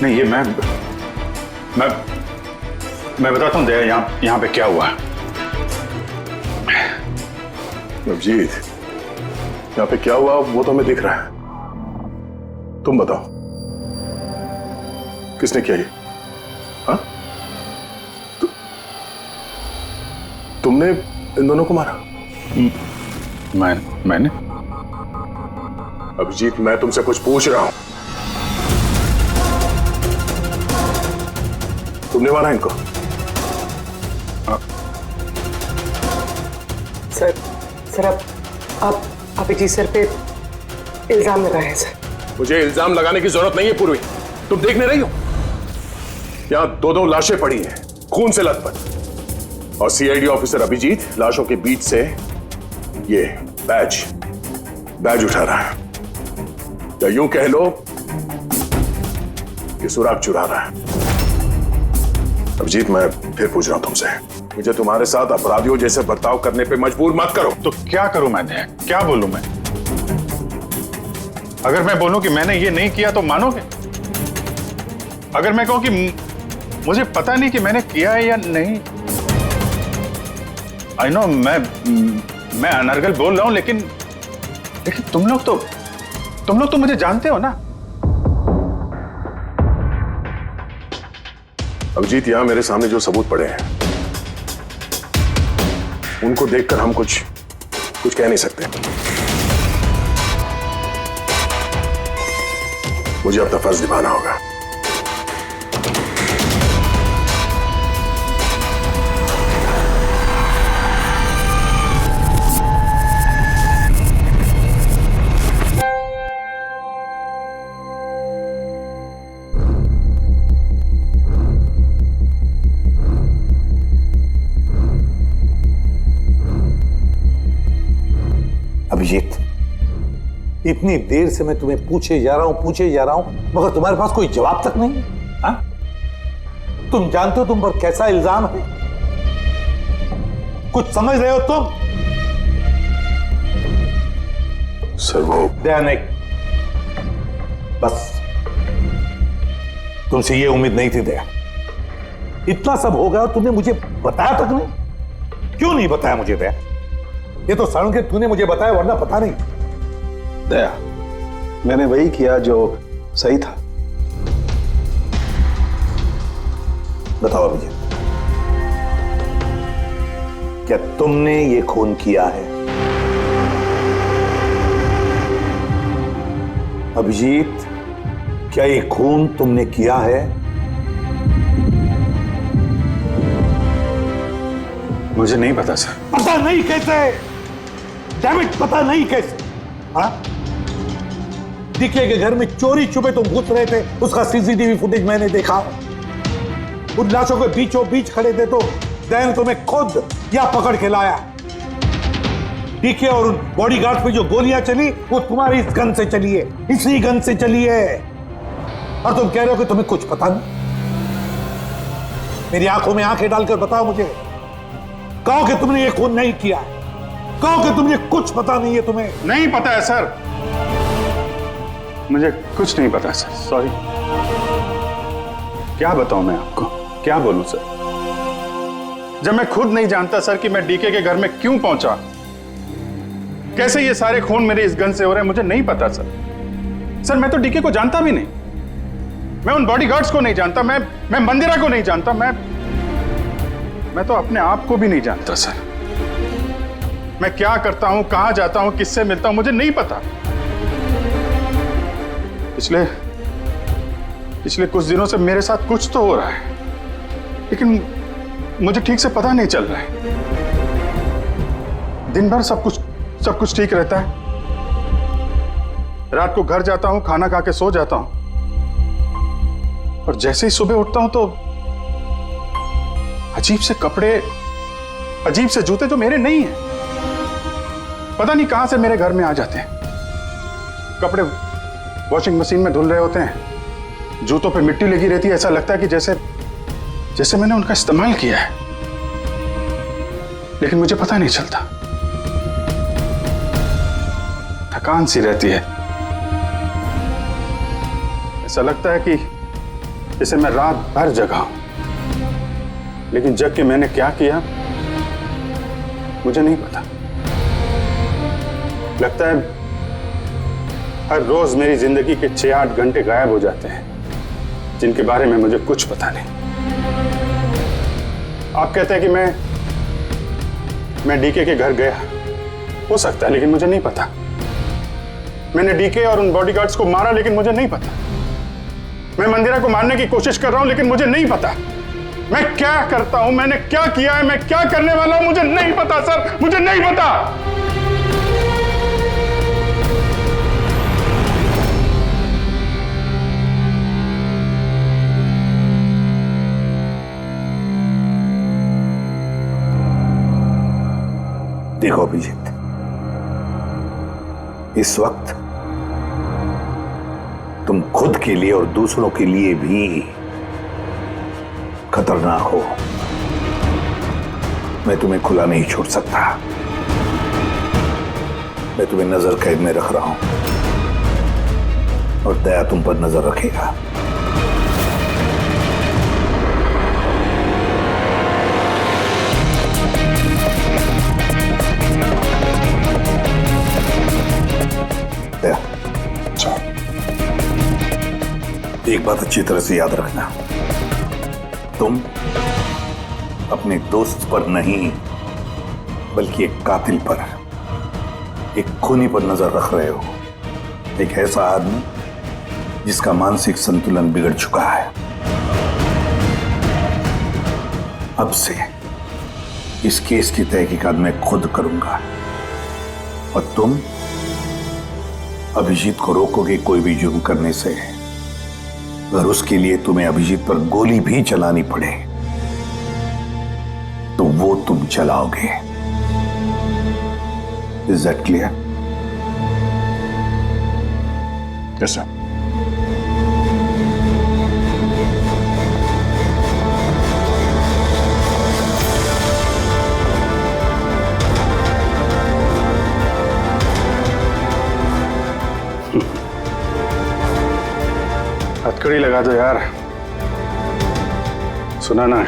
नहीं, ये मैं बताता हूँ दया, यहाँ पे क्या हुआ। अभिजीत, यहाँ पे क्या हुआ वो तो हमें दिख रहा है। तुम बताओ, किसने किया ये? हाँ? तुमने इन दोनों को मारा? मैंने? अभिजीत, मैं तुमसे कुछ पूछ रहा हूं। तुमने मारा इनको? सर आप अभिजीत सर पे इल्जाम लगाए हैं सर। मुझे इल्जाम लगाने की जरूरत नहीं है पूर्वी, तुम देखने रही हो यहां दो लाशें पड़ी हैं, खून से लथपथ, और सीआईडी ऑफिसर अभिजीत लाशों के बीच से ये बैज उठा रहा है, या यूं कह लो कि सुराग चुरा रहा है। अभिजीत, मैं फिर पूछ रहा हूं तुमसे, मुझे तुम्हारे साथ अपराधियों जैसे बर्ताव करने पे मजबूर मत करो। तो क्या करूं मैं? क्या बोलूं मैं? अगर मैं बोलूं कि मैंने ये नहीं किया तो मानोगे? अगर मैं कहूं कि मुझे पता नहीं कि मैंने किया है या नहीं? आई नो मैं अनर्गल बोल रहा हूं, लेकिन तुम लोग तो मुझे जानते हो ना। अभिजीत, यहां मेरे सामने जो सबूत पड़े हैं उनको देखकर हम कुछ कह नहीं सकते। मुझे अपना फर्ज निभाना होगा। अभिजीत, इतनी देर से मैं तुम्हें पूछे जा रहा हूं, मगर तुम्हारे पास कोई जवाब तक नहीं है। हाँ? तुम जानते हो तुम पर कैसा इल्जाम है? कुछ समझ रहे हो तुम? सर, वो दया नहीं, बस तुमसे ये उम्मीद नहीं थी दया। इतना सब हो गया और तुमने मुझे बताया तक नहीं। क्यों नहीं बताया मुझे दया? ये तो सड़न के तूने मुझे बताया, वरना पता नहीं। दया, मैंने वही किया जो सही था। बताओ अभिजीत, क्या तुमने ये खून किया है? अभिजीत, क्या ये खून तुमने किया है? मुझे नहीं पता सर। पता नहीं कैसे? डैम इट, पता नहीं कैसे? हाँ? डीके के घर में चोरी छुपे तुम घुस रहे थे, उसका सीसीटीवी फुटेज मैंने देखा। उन लाशों के बीचों बीच खड़े थे तो दैन तुम्हें खुद या पकड़ के लाया। डीके और उन बॉडीगार्ड पे जो गोलियां चली वो तुम्हारी इस गन से चली है, इसी गन से चली है। और तुम कह रहे हो कि तुम्हें कुछ पता नहीं। मेरी आंखों में आंखें डालकर बताओ मुझे, कहो कि तुमने ये खून नहीं किया, कहो कि तुमने कुछ पता नहीं है। तुम्हें नहीं पता है सर, मुझे कुछ नहीं पता सर, सॉरी। क्या बताऊं मैं आपको, क्या बोलूं सर, जब मैं खुद नहीं जानता सर कि मैं डीके के घर में क्यों पहुंचा, कैसे ये सारे खून मेरे इस गन से हो रहे हैं, मुझे नहीं पता सर। सर मैं तो डीके को जानता भी नहीं, मैं उन बॉडीगार्ड्स को नहीं जानता, मैं मंदिरा को नहीं जानता, मैं तो अपने आप को भी नहीं जानता सर। मैं क्या करता हूं, कहां जाता हूं, किससे मिलता हूं, मुझे नहीं पता। पिछले कुछ दिनों से मेरे साथ कुछ तो हो रहा है, लेकिन मुझे ठीक से पता नहीं चल रहा है। दिन भर सब कुछ ठीक रहता है, रात को घर जाता हूं, खाना खा के सो जाता हूं, और जैसे ही सुबह उठता हूं तो अजीब से कपड़े, अजीब से जूते जो मेरे नहीं हैं, पता नहीं कहां से मेरे घर में आ जाते हैं। कपड़े वॉशिंग मशीन में धुल रहे होते हैं, जूतों पे मिट्टी लगी रहती है, ऐसा लगता है कि जैसे मैंने उनका इस्तेमाल किया है, लेकिन मुझे पता नहीं चलता। थकान सी रहती है, ऐसा लगता है कि जैसे मैं रात भर जगा हूं, लेकिन जग के मैंने क्या किया मुझे नहीं पता। लगता है हर रोज मेरी जिंदगी के 6-8 घंटे गायब हो जाते हैं, जिनके बारे में मुझे कुछ पता नहीं। आप कहते हैं कि मैं डीके के घर गया, हो सकता है, लेकिन मुझे नहीं पता। मैंने डीके और उन बॉडीगार्ड्स को मारा, लेकिन मुझे नहीं पता। मैं मंदिरा को मारने की कोशिश कर रहा हूं, लेकिन मुझे नहीं पता। मैं क्या करता हूं, मैंने क्या किया है, मैं क्या करने वाला हूं, मुझे नहीं पता सर, मुझे नहीं पता। देखो अभिजीत, इस वक्त तुम खुद के लिए और दूसरों के लिए भी खतरनाक हो। मैं तुम्हें खुला नहीं छोड़ सकता, मैं तुम्हें नजर कैद में रख रहा हूं, और दया तुम पर नजर रखेगा। दया, एक बात अच्छी तरह से याद रखना, तुम अपने दोस्त पर नहीं बल्कि एक कातिल पर, एक खूनी पर नजर रख रहे हो। एक ऐसा आदमी जिसका मानसिक संतुलन बिगड़ चुका है। अब से इस केस की तहकीकात मैं खुद करूंगा, और तुम अभिजीत को रोकोगे कोई भी जुर्म करने से। अगर उसके लिए तुम्हें अभिजीत पर गोली भी चलानी पड़े तो वो तुम चलाओगे। Is that clear? Yes sir. हथकड़ी लगा दो यार। सुना ना,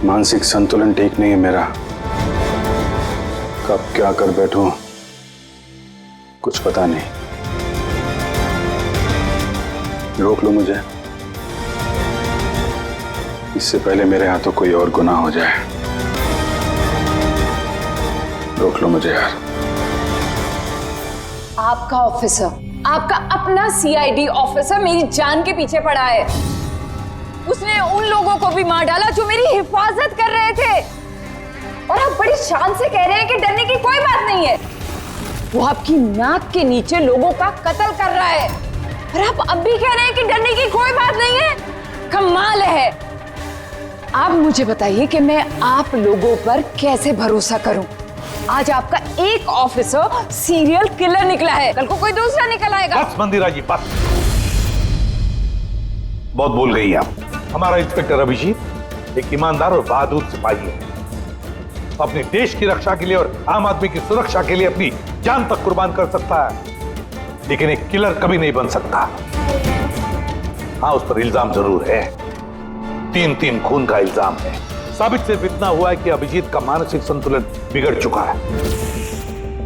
मानसिक संतुलन ठीक नहीं है मेरा, कब क्या कर बैठूं कुछ पता नहीं। रोक लो मुझे, इससे पहले मेरे हाथों कोई और गुनाह हो जाए। रोक लो मुझे यार। आपका ऑफिसर, आपका अपना सीआईडी ऑफिसर मेरी जान के पीछे पड़ा है। उसने उन लोगों को भी मार डाला जो मेरी हिफाजत कर रहे थे, और आप बड़ी शान से कह रहे हैं कि डरने की कोई बात नहीं है। वो आपकी नाक के नीचे लोगों का कत्ल कर रहा है, और आप अब भी कह रहे हैं कि डरने की कोई बात नहीं है। कमाल है। आप मुझे बताइए कि मैं आप लोगों पर कैसे भरोसा करूं? आज आपका एक ऑफिसर सीरियल किलर निकला है, कल को कोई दूसरा निकल आएगा। बस मंदिरा जी बस, बहुत बोल गई आप। हमारा इंस्पेक्टर अभिजीत एक ईमानदार और बहादुर सिपाही है, अपने देश की रक्षा के लिए और आम आदमी की सुरक्षा के लिए अपनी जान तक कुर्बान कर सकता है, लेकिन एक किलर कभी नहीं बन सकता। हाँ, उस पर इल्जाम जरूर है, 3 खून का इल्जाम है। साबित सिर्फ इतना हुआ है कि अभिजीत का मानसिक संतुलन बिगड़ चुका है,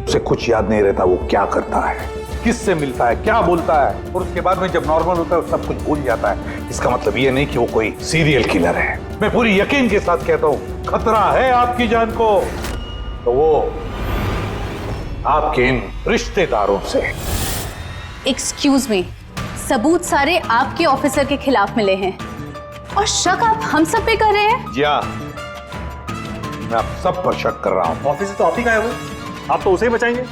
उसे कुछ याद नहीं रहता वो क्या करता है, किससे मिलता है, क्या बोलता है, और उसके बाद में जब नॉर्मल होता है सब कुछ भूल जाता है। इसका मतलब ये नहीं कि वो कोई सीरियल किलर है। मैं पूरी यकीन के साथ कहता हूं, खतरा है आपकी जान को तो वो आपके इन रिश्तेदारों से। एक्सक्यूज मी, सबूत सारे आपके ऑफिसर के खिलाफ मिले हैं और शक आप हम सब पे कर रहे हैं। जी हाँ, मैं आप सब पर शक कर रहा हूं। ऑफिसर तो आप ही का है, आप तो उसे ही बचाएंगे।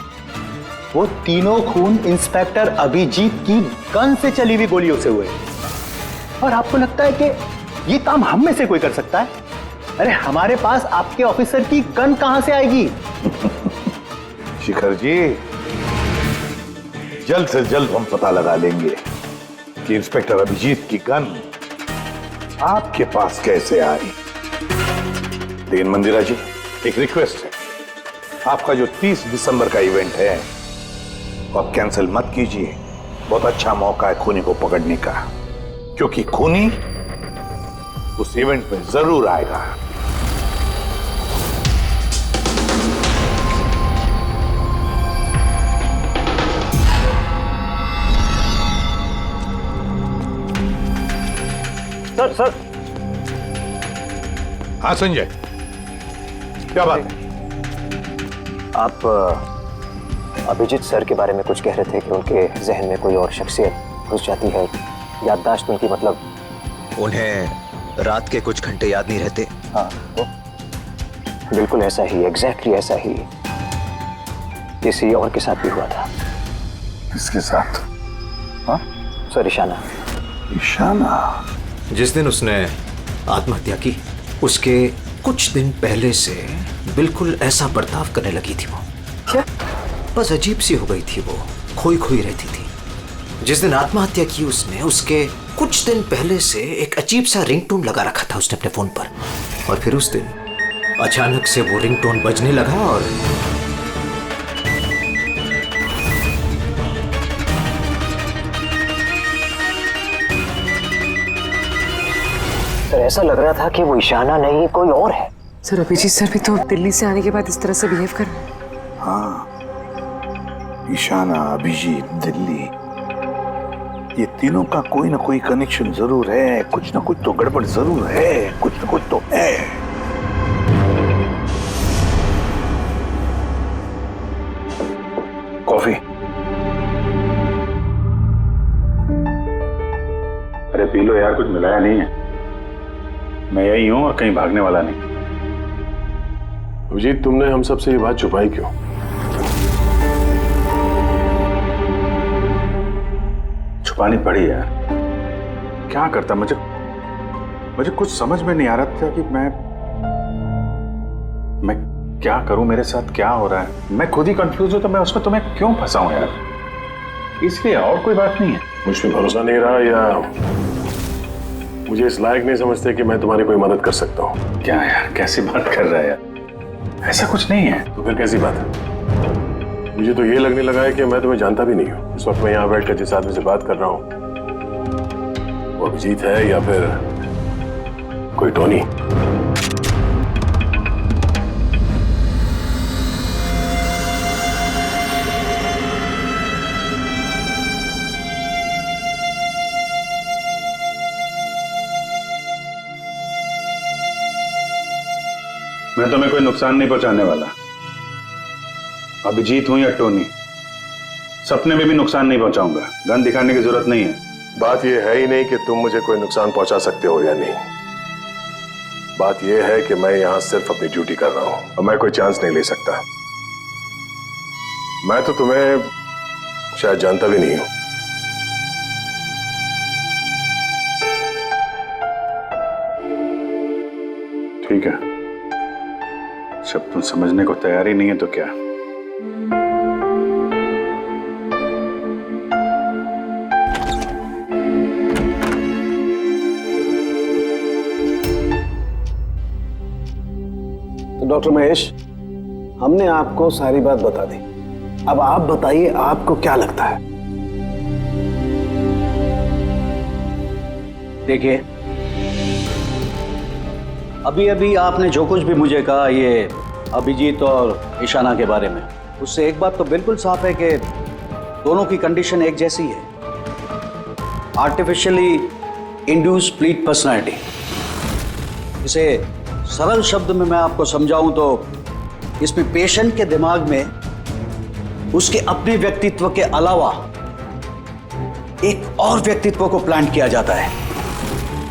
वो तीनों खून इंस्पेक्टर अभिजीत की गन से चली हुई गोलियों से हुए, और आपको लगता है कि ये काम हम में से कोई कर सकता है? अरे हमारे पास आपके ऑफिसर की गन कहां से आएगी? शिखर जी, जल्द से जल्द हम पता लगा लेंगे कि इंस्पेक्टर अभिजीत की गन आपके पास कैसे आई। लेकिन मंदिरा जी, एक रिक्वेस्ट है, आपका जो 30 दिसंबर का इवेंट है वो आप कैंसिल मत कीजिए। बहुत अच्छा मौका है खूनी को पकड़ने का, क्योंकि खूनी उस इवेंट में जरूर आएगा। सर हाँ संजय, क्या बात है? आप अभिजीत सर के बारे में कुछ कह रहे थे कि उनके जहन में कोई और शख्सियत घुस जाती है, याददाश्त उनकी, मतलब उन्हें रात के कुछ घंटे याद नहीं रहते। हाँ, वो बिल्कुल ऐसा ही, एग्जैक्टली ऐसा ही किसी और के साथ भी हुआ था। किसके साथ? हाँ सर, ईशाना। ईशाना? जिस दिन उसने आत्महत्या की उसके कुछ दिन पहले से बिल्कुल ऐसा बर्ताव करने लगी थी वो। क्या? बस अजीब सी हो गई थी वो, खोई खोई रहती थी। जिस दिन आत्महत्या की उसने, उसके कुछ दिन पहले से एक अजीब सा रिंगटोन लगा रखा था उसने अपने फोन पर, और फिर उस दिन अचानक से वो रिंगटोन बजने लगा और सर ऐसा लग रहा था कि वो ईशाना नहीं कोई और है। सर अभिजीत सर भी तो दिल्ली से आने के बाद इस तरह से बिहेव कर रहे हैं। हाँ, ईशाना, अभिजीत, दिल्ली, ये तीनों का कोई ना कोई कनेक्शन जरूर है। कुछ ना कुछ तो गड़बड़ जरूर है, कुछ ना कुछ तो है। कॉफी? अरे पी लो यार, कुछ मिलाया नहीं है। मैं यही हूं और कहीं भागने वाला नहीं। अभिजीत, तुमने हम सबसे ये बात छुपाई क्यों? छुपानी पड़ी यार, क्या करता। मुझे कुछ समझ में नहीं आ रहा था कि मैं क्या करूं, मेरे साथ क्या हो रहा है। मैं खुद ही कंफ्यूज हूं, तो मैं उसमें तुम्हें क्यों फंसाऊं यार, इसलिए और कोई बात नहीं है। मुझ पे भरोसा नहीं रहा या मुझे इस लायक नहीं समझते कि मैं तुम्हारी कोई मदद कर सकता हूँ? क्या यार, कैसी बात कर रहा है यार, ऐसा कुछ नहीं है। तो फिर कैसी बात है? मुझे तो ये लगने लगा है कि मैं तुम्हें जानता भी नहीं हूँ। इस वक्त मैं यहाँ बैठकर जिस आदमी से बात कर रहा हूँ वो अभिजीत है या फिर कोई टोनी। मैं तुम्हें कोई नुकसान नहीं पहुंचाने वाला। अभिजीत हूं या टोनी, सपने में भी नुकसान नहीं पहुंचाऊंगा। गन दिखाने की जरूरत नहीं है। बात यह है ही नहीं कि तुम मुझे कोई नुकसान पहुंचा सकते हो या नहीं। बात यह है कि मैं यहां सिर्फ अपनी ड्यूटी कर रहा हूं और मैं कोई चांस नहीं ले सकता। मैं तो तुम्हें शायद जानता भी नहीं हूं। ठीक है, जब तुम समझने को तैयार ही नहीं है तो क्या? तो डॉक्टर महेश, हमने आपको सारी बात बता दी। अब आप बताइए, आपको क्या लगता है? देखिए, अभी अभी आपने जो कुछ भी मुझे कहा ये अभिजीत और ईशाना के बारे में, उससे एक बात तो बिल्कुल साफ है कि दोनों की कंडीशन एक जैसी है, आर्टिफिशियली इंड्यूस स्प्लिट पर्सनैलिटी। इसे सरल शब्द में मैं आपको समझाऊं तो इसमें पेशेंट के दिमाग में उसके अपने व्यक्तित्व के अलावा एक और व्यक्तित्व को प्लांट किया जाता है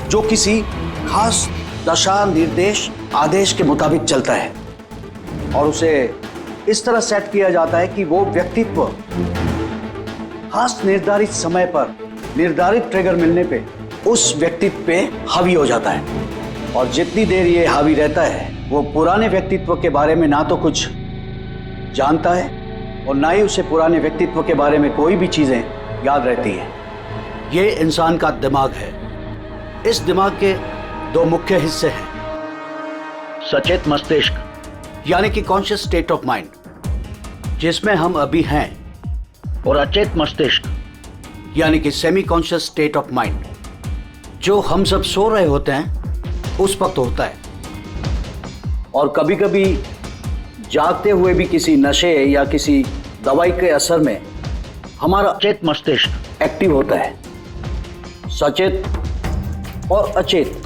जो किसी खास दशा, निर्देश, आदेश के मुताबिक चलता है, और उसे इस तरह सेट किया जाता है कि वो व्यक्तित्व खास निर्धारित समय पर निर्धारित ट्रिगर मिलने पे उस व्यक्तित्व पे हावी हो जाता है। और जितनी देर ये हावी रहता है वो पुराने व्यक्तित्व के बारे में ना तो कुछ जानता है और ना ही उसे पुराने व्यक्तित्व के बारे में कोई भी चीजें याद रहती हैं। ये इंसान का दिमाग है। इस दिमाग के दो मुख्य हिस्से हैं, सचेत मस्तिष्क यानी कि कॉन्शियस स्टेट ऑफ माइंड, जिसमें हम अभी हैं, और अचेत मस्तिष्क यानी कि semi conscious state of mind, जो हम सब सो रहे होते हैं उस वक्त होता है। और कभी कभी जागते हुए भी किसी नशे या किसी दवाई के असर में हमारा अचेत मस्तिष्क एक्टिव होता है। सचेत और अचेत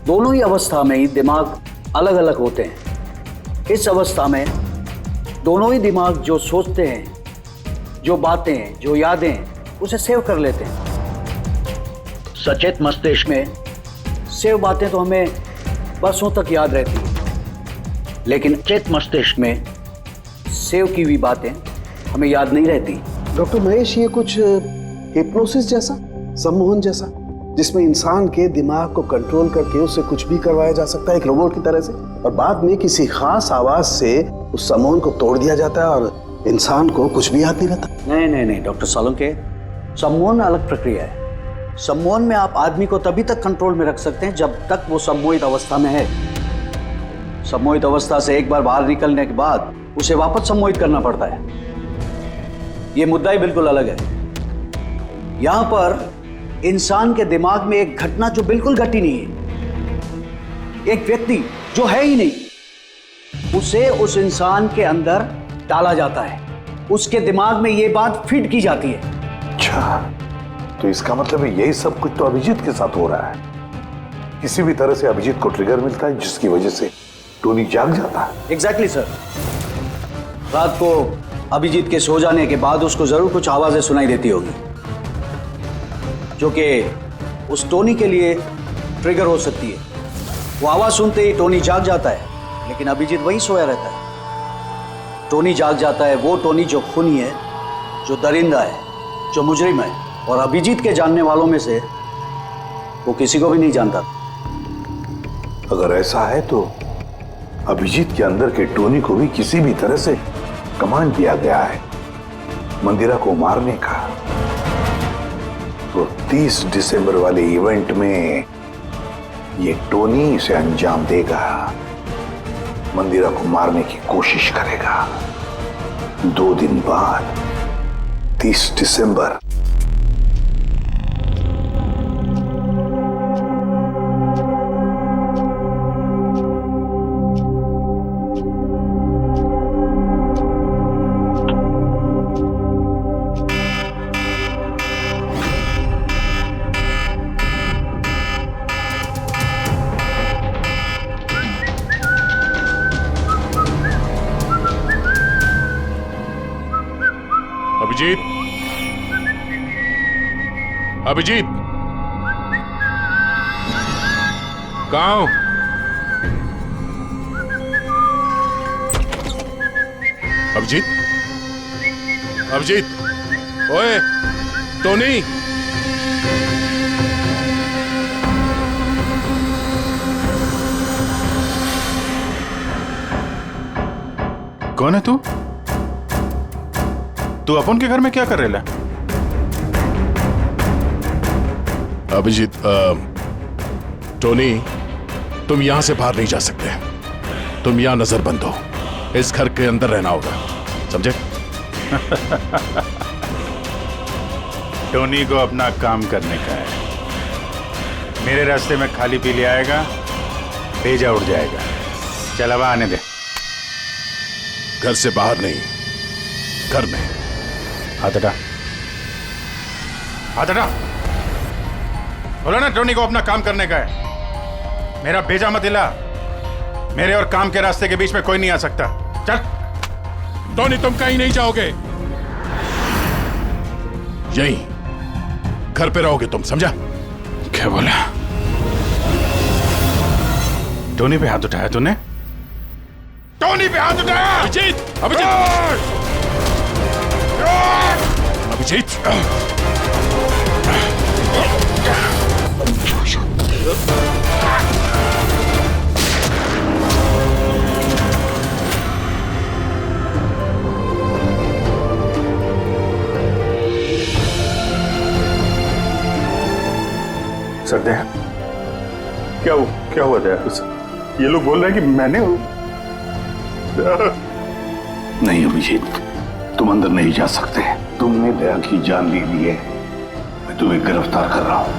दोनों ही अवस्था में ही दिमाग अलग अलग होते हैं। इस अवस्था में दोनों ही दिमाग जो सोचते हैं, जो बातें, जो यादें, उसे सेव कर लेते हैं। सचेत मस्तिष्क में सेव बातें तो हमें बरसों तक याद रहती हैं, लेकिन अचेत मस्तिष्क में सेव की हुई बातें हमें याद नहीं रहती। डॉक्टर महेश, ये कुछ हिप्नोसिस जैसा, सम्मोहन जैसा, जिसमें इंसान के दिमाग को कंट्रोल करके उससे कुछ भी करवाया जा सकता है एक रोबोट की तरह से, और बाद में किसी खास आवाज से उस सम्मोहन को तोड़ दिया जाता है और इंसान को कुछ भी याद नहीं रहता। नहीं डॉक्टर सालुंके, सम्मोहन अलग प्रक्रिया है। सम्मोहन में आप आदमी को तभी तक कंट्रोल में रख सकते हैं जब तक वो सम्मोहित अवस्था में है। सम्मोहित अवस्था से एक बार बाहर निकलने के बाद उसे वापस सम्मोहित करना पड़ता है। ये मुद्दा ही बिल्कुल अलग है। यहां पर इंसान के दिमाग में एक घटना जो बिल्कुल घटी नहीं है, एक व्यक्ति जो है ही नहीं, उसे उस इंसान के अंदर डाला जाता है। उसके दिमाग में ये बात फिट की जाती है। अच्छा, तो इसका मतलब है यही सब कुछ तो अभिजीत के साथ हो रहा है। किसी भी तरह से अभिजीत को ट्रिगर मिलता है जिसकी वजह से टोनी जाग जाता है। Exactly sir. रात को अभिजीत के सो जाने के बाद उसको जरूर कुछ आवाजें सुनाई देती होगी जो कि उस टोनी के लिए ट्रिगर हो सकती है। वो आवाज सुनते ही टोनी जाग जाता है, लेकिन अभिजीत वहीं सोया रहता है। टोनी जाग जाता है वो टोनी जो खूनी है, जो दरिंदा है, जो मुजरिम है, और अभिजीत के जानने वालों में से वो किसी को भी नहीं जानता। अगर ऐसा है तो अभिजीत के अंदर के टोनी को भी किसी भी तरह से कमांड दिया गया है मंदिरा को मारने का। तो 30 दिसंबर वाले इवेंट में ये टोनी इसे अंजाम देगा, मंदिरा को मारने की कोशिश करेगा। 2 दिन बाद 30 दिसंबर। अभिजीत, अभिजीत, कहाँ हो? अभिजीत, अभिजीत, ओए, टोनी। कौन है तू? तू अपन के घर में क्या कर रहा? अभिजीत, टोनी, तुम यहां से बाहर नहीं जा सकते। तुम यहां नजरबंद हो। इस घर के अंदर रहना होगा, समझे? टोनी को अपना काम करने का है। मेरे रास्ते में खाली पीली आएगा, भेजा उड़ जाएगा। चल अब आने दे। घर से बाहर नहीं, घर में। हाथ हटा, हाथ हटा। बोलो ना, टोनी को अपना काम करने का है। मेरा भेजा मत हिला। मेरे और काम के रास्ते के बीच में कोई नहीं आ सकता। चल। टोनी, तुम कहीं नहीं जाओगे, यहीं घर पे रहोगे तुम, समझा? क्या बोला? टोनी पे हाथ उठाया तूने? टोनी पे हाथ उठाया? अभिजीत, अभिजीत, अभिजीत, सर दया, क्या हुआ दया? ये लोग बोल रहे हैं कि मैंने नहीं अभिजीत, तुम अंदर नहीं जा सकते। तुमने दया की जान ले ली है। मैं तुम्हें गिरफ्तार कर रहा हूं।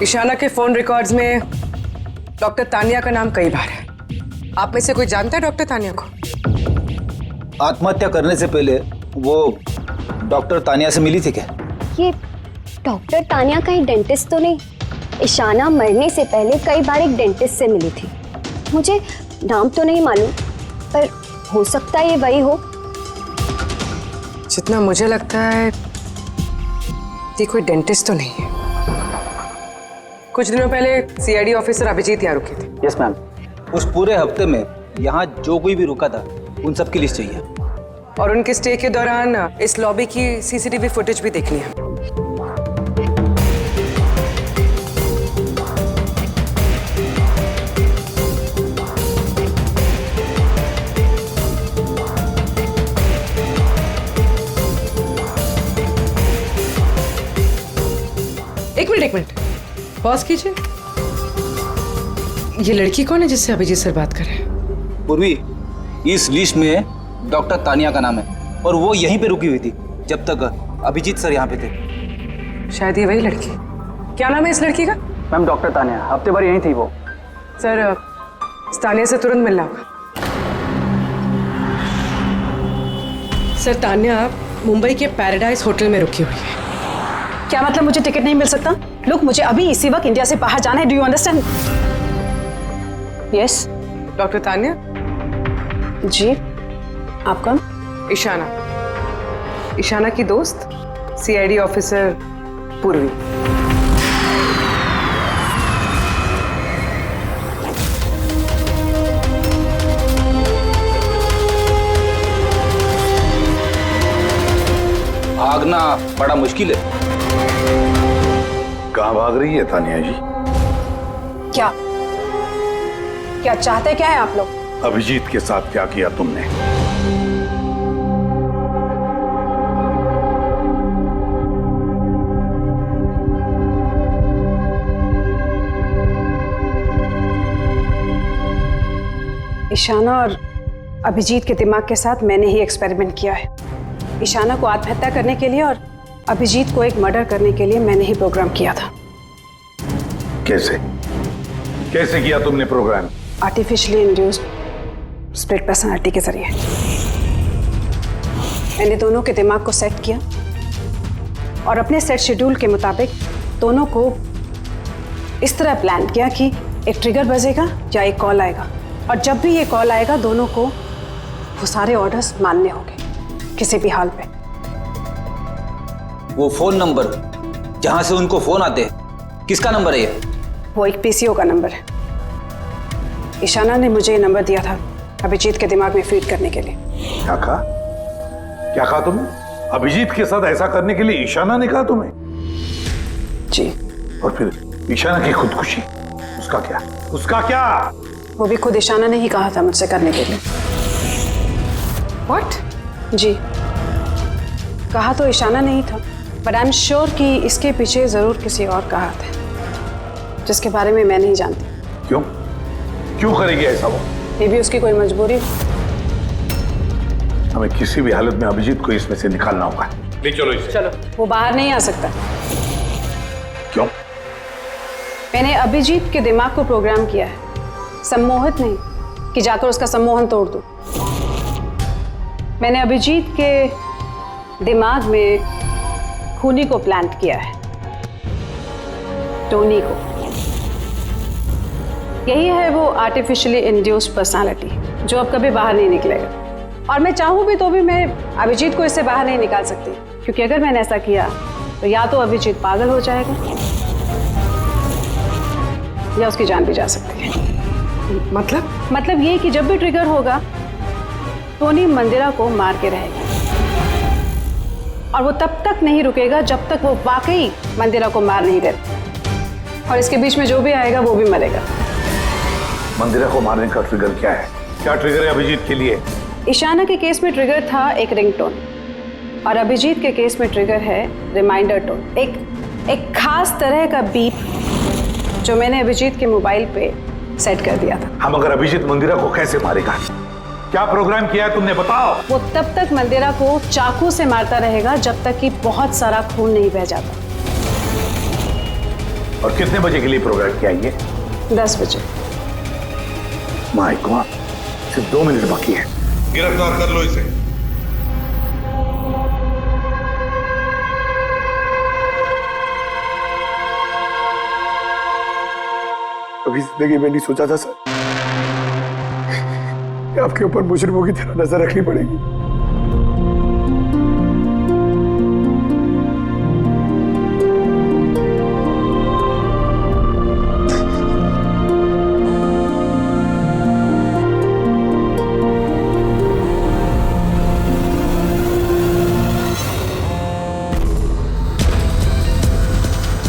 ईशाना के फोन रिकॉर्ड्स में डॉक्टर तानिया का नाम कई बार है। आप में से कोई जानता है डॉक्टर तानिया को? आत्महत्या करने से पहले वो डॉक्टर तानिया से मिली थी क्या? ये डॉक्टर तानिया कहीं डेंटिस्ट तो नहीं? ईशाना मरने से पहले कई बार एक डेंटिस्ट से मिली थी। मुझे नाम तो नहीं मालूम, पर हो सकता है ये वही हो। जितना मुझे लगता है ये कोई डेंटिस्ट तो नहीं है। कुछ दिनों पहले सीआईडी ऑफिसर अभिजीत यहाँ रुके थे। Yes ma'am. उस पूरे हफ्ते में यहाँ जो कोई भी रुका था उन सब की लिस्ट चाहिए, और उनके स्टे के दौरान इस लॉबी की सीसीटीवी फुटेज भी देखनी है। एक मिनट पॉज कीजिए। ये लड़की कौन है जिससे अभिजीत सर बात कर रहे हैं? पूर्वी, इस लिस्ट में डॉक्टर तानिया का नाम है और वो यहीं पे रुकी हुई थी जब तक अभिजीत सर यहाँ पे थे। शायद ये वही लड़की। क्या नाम है इस लड़की का? मैम डॉक्टर तानिया, हफ्ते भर यहीं थी वो। सर, तानिया से तुरंत मिलना होगा। सर, तानिया मुंबई के पैराडाइज होटल में रुकी हुई है। क्या मतलब मुझे टिकट नहीं मिल सकता? लुक, मुझे अभी इसी वक्त इंडिया से बाहर जाना है। Do you understand? Yes. Doctor Tania? जी, आप कौन? ईशाना, ईशाना की दोस्त, सीआईडी ऑफिसर पूर्वी। भागना बड़ा मुश्किल है। कहाँ भाग रही है तानिया जी? क्या चाहते क्या है आप लोग? अभिजीत के साथ क्या किया तुमने? ईशाना और अभिजीत के दिमाग के साथ मैंने ही एक्सपेरिमेंट किया है। ईशाना को आत्महत्या करने के लिए और अभिजीत को एक मर्डर करने के लिए मैंने ही प्रोग्राम किया था। कैसे कैसे किया तुमने program? Artificially induced split personality के जरिए मैंने दोनों के दिमाग को सेट किया और अपने सेट शेड्यूल के मुताबिक दोनों को इस तरह प्लान किया कि एक ट्रिगर बजेगा या एक कॉल आएगा, और जब भी ये कॉल आएगा दोनों को वो सारे ऑर्डर्स मानने होंगे किसी भी हाल पे। वो फोन नंबर जहां से उनको फोन आते हैं, किसका नंबर है ये? वो एक पीसीओ का नंबर है। ईशाना ने मुझे ये नंबर दिया था अभिजीत के दिमाग में फीड करने के लिए। क्या कहा तुमने? अभिजीत के साथ ऐसा करने के लिए ईशाना ने कहा तुम्हें? जी। और फिर ईशाना की खुदकुशी, उसका क्या? उसका क्या? वो भी खुद ईशाना ने ही कहा था मुझसे करने के लिए। What? जी, कहा तो ईशाना नहीं था, बट आई एम श्योर कि इसके पीछे जरूर किसी और का हाथ है जिसके बारे में मैं नहीं जानती। क्यों? क्यों करेगी ऐसा वो? ये भी उसकी कोई मजबूरी हो। हमें किसी भी हालत में अभिजीत को इसमें से निकालना होगा। ले चलो इसे। चलो। वो बाहर नहीं आ सकता। क्यों? मैंने अभिजीत के दिमाग को प्रोग्राम किया है, सम्मोहित नहीं कि जाकर उसका सम्मोहन तोड़ दूं। मैंने अभिजीत के दिमाग में खूनी को प्लांट किया है, टोनी को। यही है वो आर्टिफिशियली इंड्यूस्ड पर्सनालिटी जो अब कभी बाहर नहीं निकलेगा। और मैं चाहूं भी तो भी मैं अभिजीत को इससे बाहर नहीं निकाल सकती, क्योंकि अगर मैंने ऐसा किया तो या तो अभिजीत पागल हो जाएगा या उसकी जान भी जा सकती है। मतलब ये कि जब भी ट्रिगर होगा टोनी मंदिरा को मार के रहेगा, और वो तब तक नहीं रुकेगा जब तक वो वाकई मंदिरा को मार नहीं देता। और इसके बीच में जो भी आएगा वो भी मरेगा। मंदिरा को मारने का ट्रिगर क्या है? क्या ट्रिगर है अभिजीत के लिए? ईशाना के केस में ट्रिगर था एक रिंगटोन, और अभिजीत के केस में ट्रिगर है रिमाइंडर टोन, एक खास तरह का बीप जो मैंने अभिजीत के मोबाइल पे सेट कर दिया था। हम अगर अभिजीत मंदिरा को कैसे मारेगा? क्या प्रोग्राम किया है तुमने, बताओ। वो तब तक मंदिरा को चाकू से मारता रहेगा जब तक कि बहुत सारा खून नहीं बह जाता। और कितने बजे के लिए प्रोग्राम किया ये? 10 बजे। माय गॉड, सिर्फ 2 मिनट बाकी है। गिरफ्तार कर लो इसे। कभी जिंदगी में नहीं सोचा था सर कि आपके ऊपर मुजरिमों की तरह नजर रखनी पड़ेगी।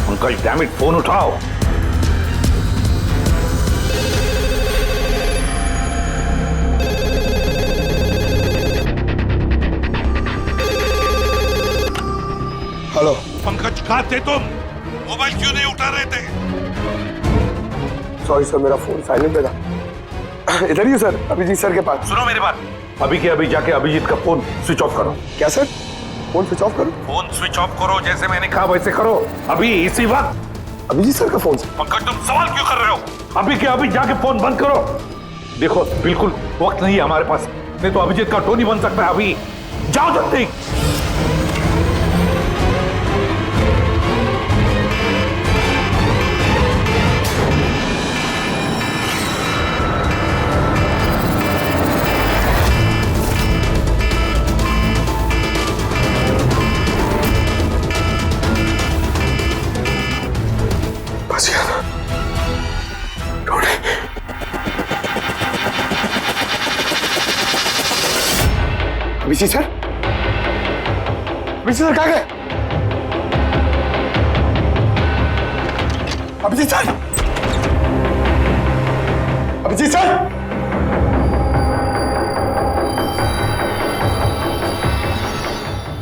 अंकल डैम इट, फोन उठाओ। हेलो पंकज, कहाँ थे तुम? मोबाइल क्यों नहीं उठा रहे थे? सॉरी सर, मेरा फोन साइलेंट पे था। इधर ही हूँ सर, अभिजीत सर के पास। सुनो मेरी बात, अभी के अभी जाके अभिजीत का फोन स्विच ऑफ करो। क्या सर? फोन स्विच ऑफ करो? फोन स्विच ऑफ करो, जैसे मैंने कहा वैसे करो, अभी इसी वक्त। अभिजीत सर का फोन सर। पंकज, तुम सवाल क्यों कर रहे हो? अभी के अभी जाके फोन बंद करो। देखो, बिल्कुल वक्त नहीं है हमारे पास, नहीं तो अभिजीत का टोनी बन सकता है। अभी जाओ जल्दी। बच गया था Tony. Abhijit sir, Abhijit sir कहाँ गए? Abhijit sir, Abhijit sir,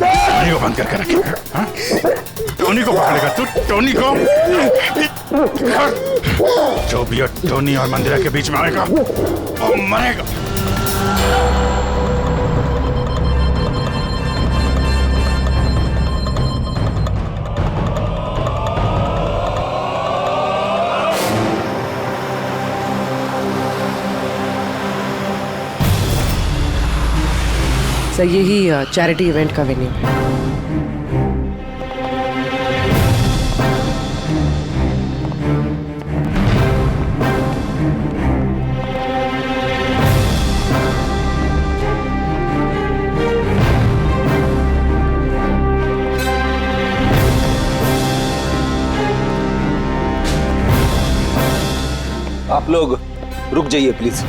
Tony को बंद करके रखे। हाँ? टोनी को पकड़ेगा तू? टोनी को? जो भी टोनी और मंदिरा के बीच में आएगा वो मरेगा। सर, यही चैरिटी इवेंट का वेन्यू है। आप लोग रुक जाइए please.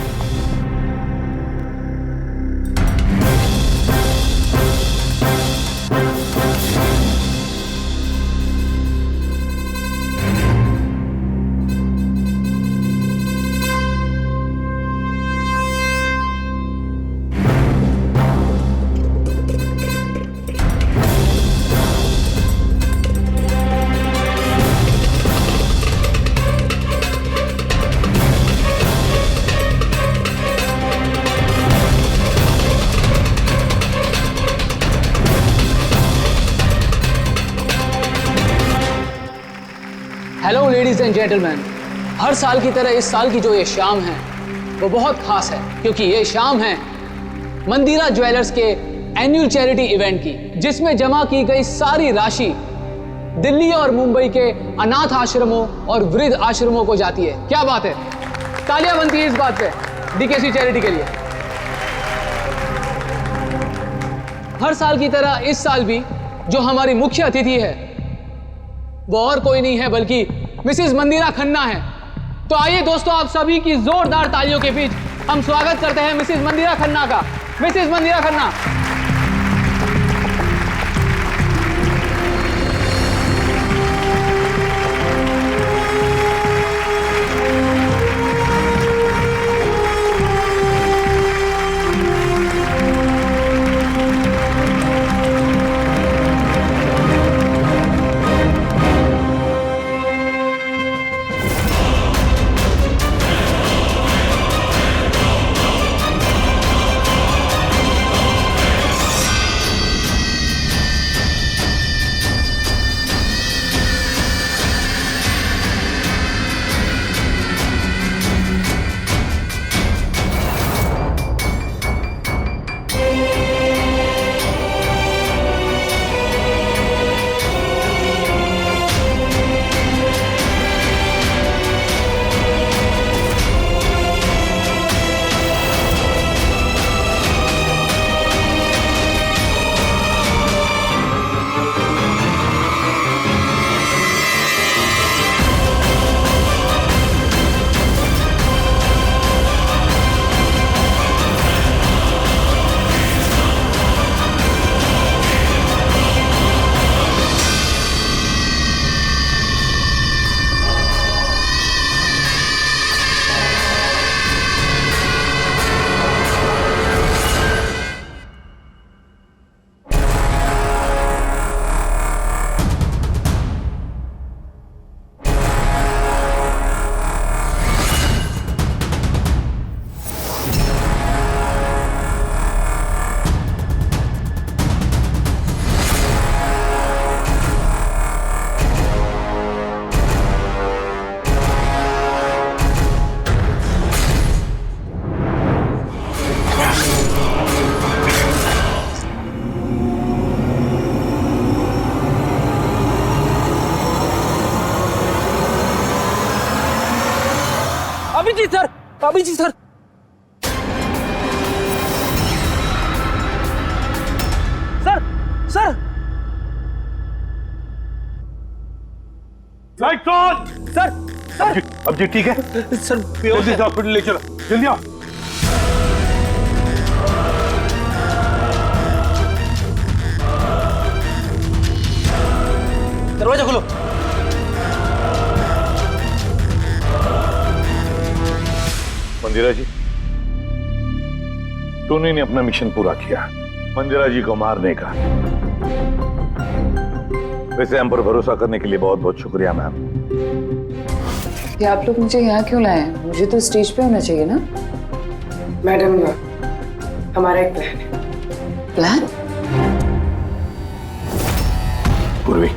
Hello ladies and gentleman, हर साल की तरह इस साल की जो ये शाम है वो बहुत खास है, क्योंकि ये शाम है मंदिरा ज्वेलर्स के एनुअल चैरिटी इवेंट की, जिसमें जमा की गई सारी राशि दिल्ली और मुंबई के अनाथ आश्रमों और वृद्ध आश्रमों को जाती है। क्या बात है, तालियां बनती है इस बात पे डीकेसी चैरिटी के लिए। हर साल की तरह इस साल भी जो हमारी मुख्य अतिथि है वो और कोई नहीं है बल्कि मिसेस मंदिरा खन्ना है। तो आइए दोस्तों, आप सभी की जोरदार तालियों के बीच हम स्वागत करते हैं मिसेस मंदिरा खन्ना का। Mrs Mandira Khanna. Abhijit sir, sir sir light on. Sir sir अब जी ठीक है सर, जल्दी से हॉस्पिटल ले चलो, जल्दी आओ। दरवाजा खोलो। मंदिरा जी, टोनी ने अपना मिशन पूरा किया, मंदिरा जी को मारने का। वैसे हम पर भरोसा करने के लिए बहुत बहुत शुक्रिया मैम। कि आप लोग मुझे यहाँ क्यों लाए? मुझे तो स्टेज पे होना चाहिए ना। मैडम, हमारा एक प्लान है। प्लान? पूर्वी,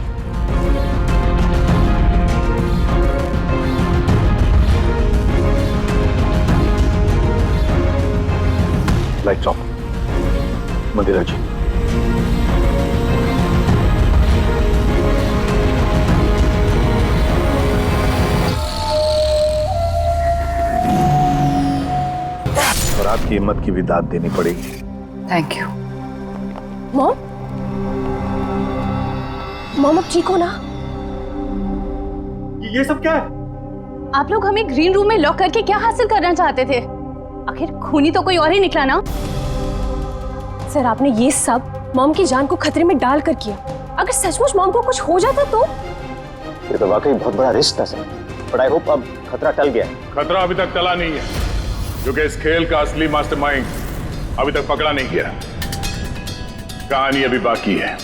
लाइट्स ऑफ। मंदिरा जी, और आपकी हिम्मत की भी दाद देनी पड़ेगी। Thank you. मॉम, मॉम अब ठीक हो ना? ये सब क्या है? आप लोग हमें ग्रीन रूम में लॉक करके क्या हासिल करना चाहते थे? आखिर खूनी तो कोई और ही निकला ना। सर, आपने ये सब मॉम की जान को खतरे में डालकर किया। अगर सचमुच मॉम को कुछ हो जाता तो? ये तो वाकई बहुत बड़ा रिस्क था सर, बट आई होप अब खतरा टल गया। खतरा अभी तक टला नहीं है, क्योंकि इस खेल का असली मास्टरमाइंड अभी तक पकड़ा नहीं गया। कहानी अभी बाकी है।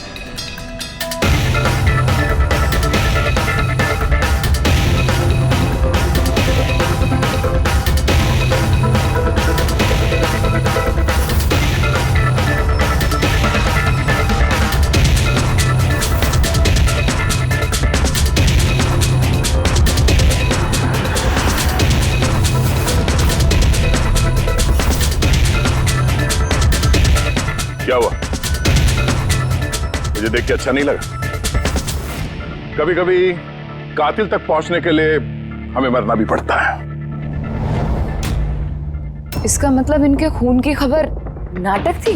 देख के अच्छा नहीं लगा? कभी कभी कातिल तक पहुंचने के लिए हमें मरना भी पड़ता है। इसका मतलब इनके खून की खबर नाटक थी?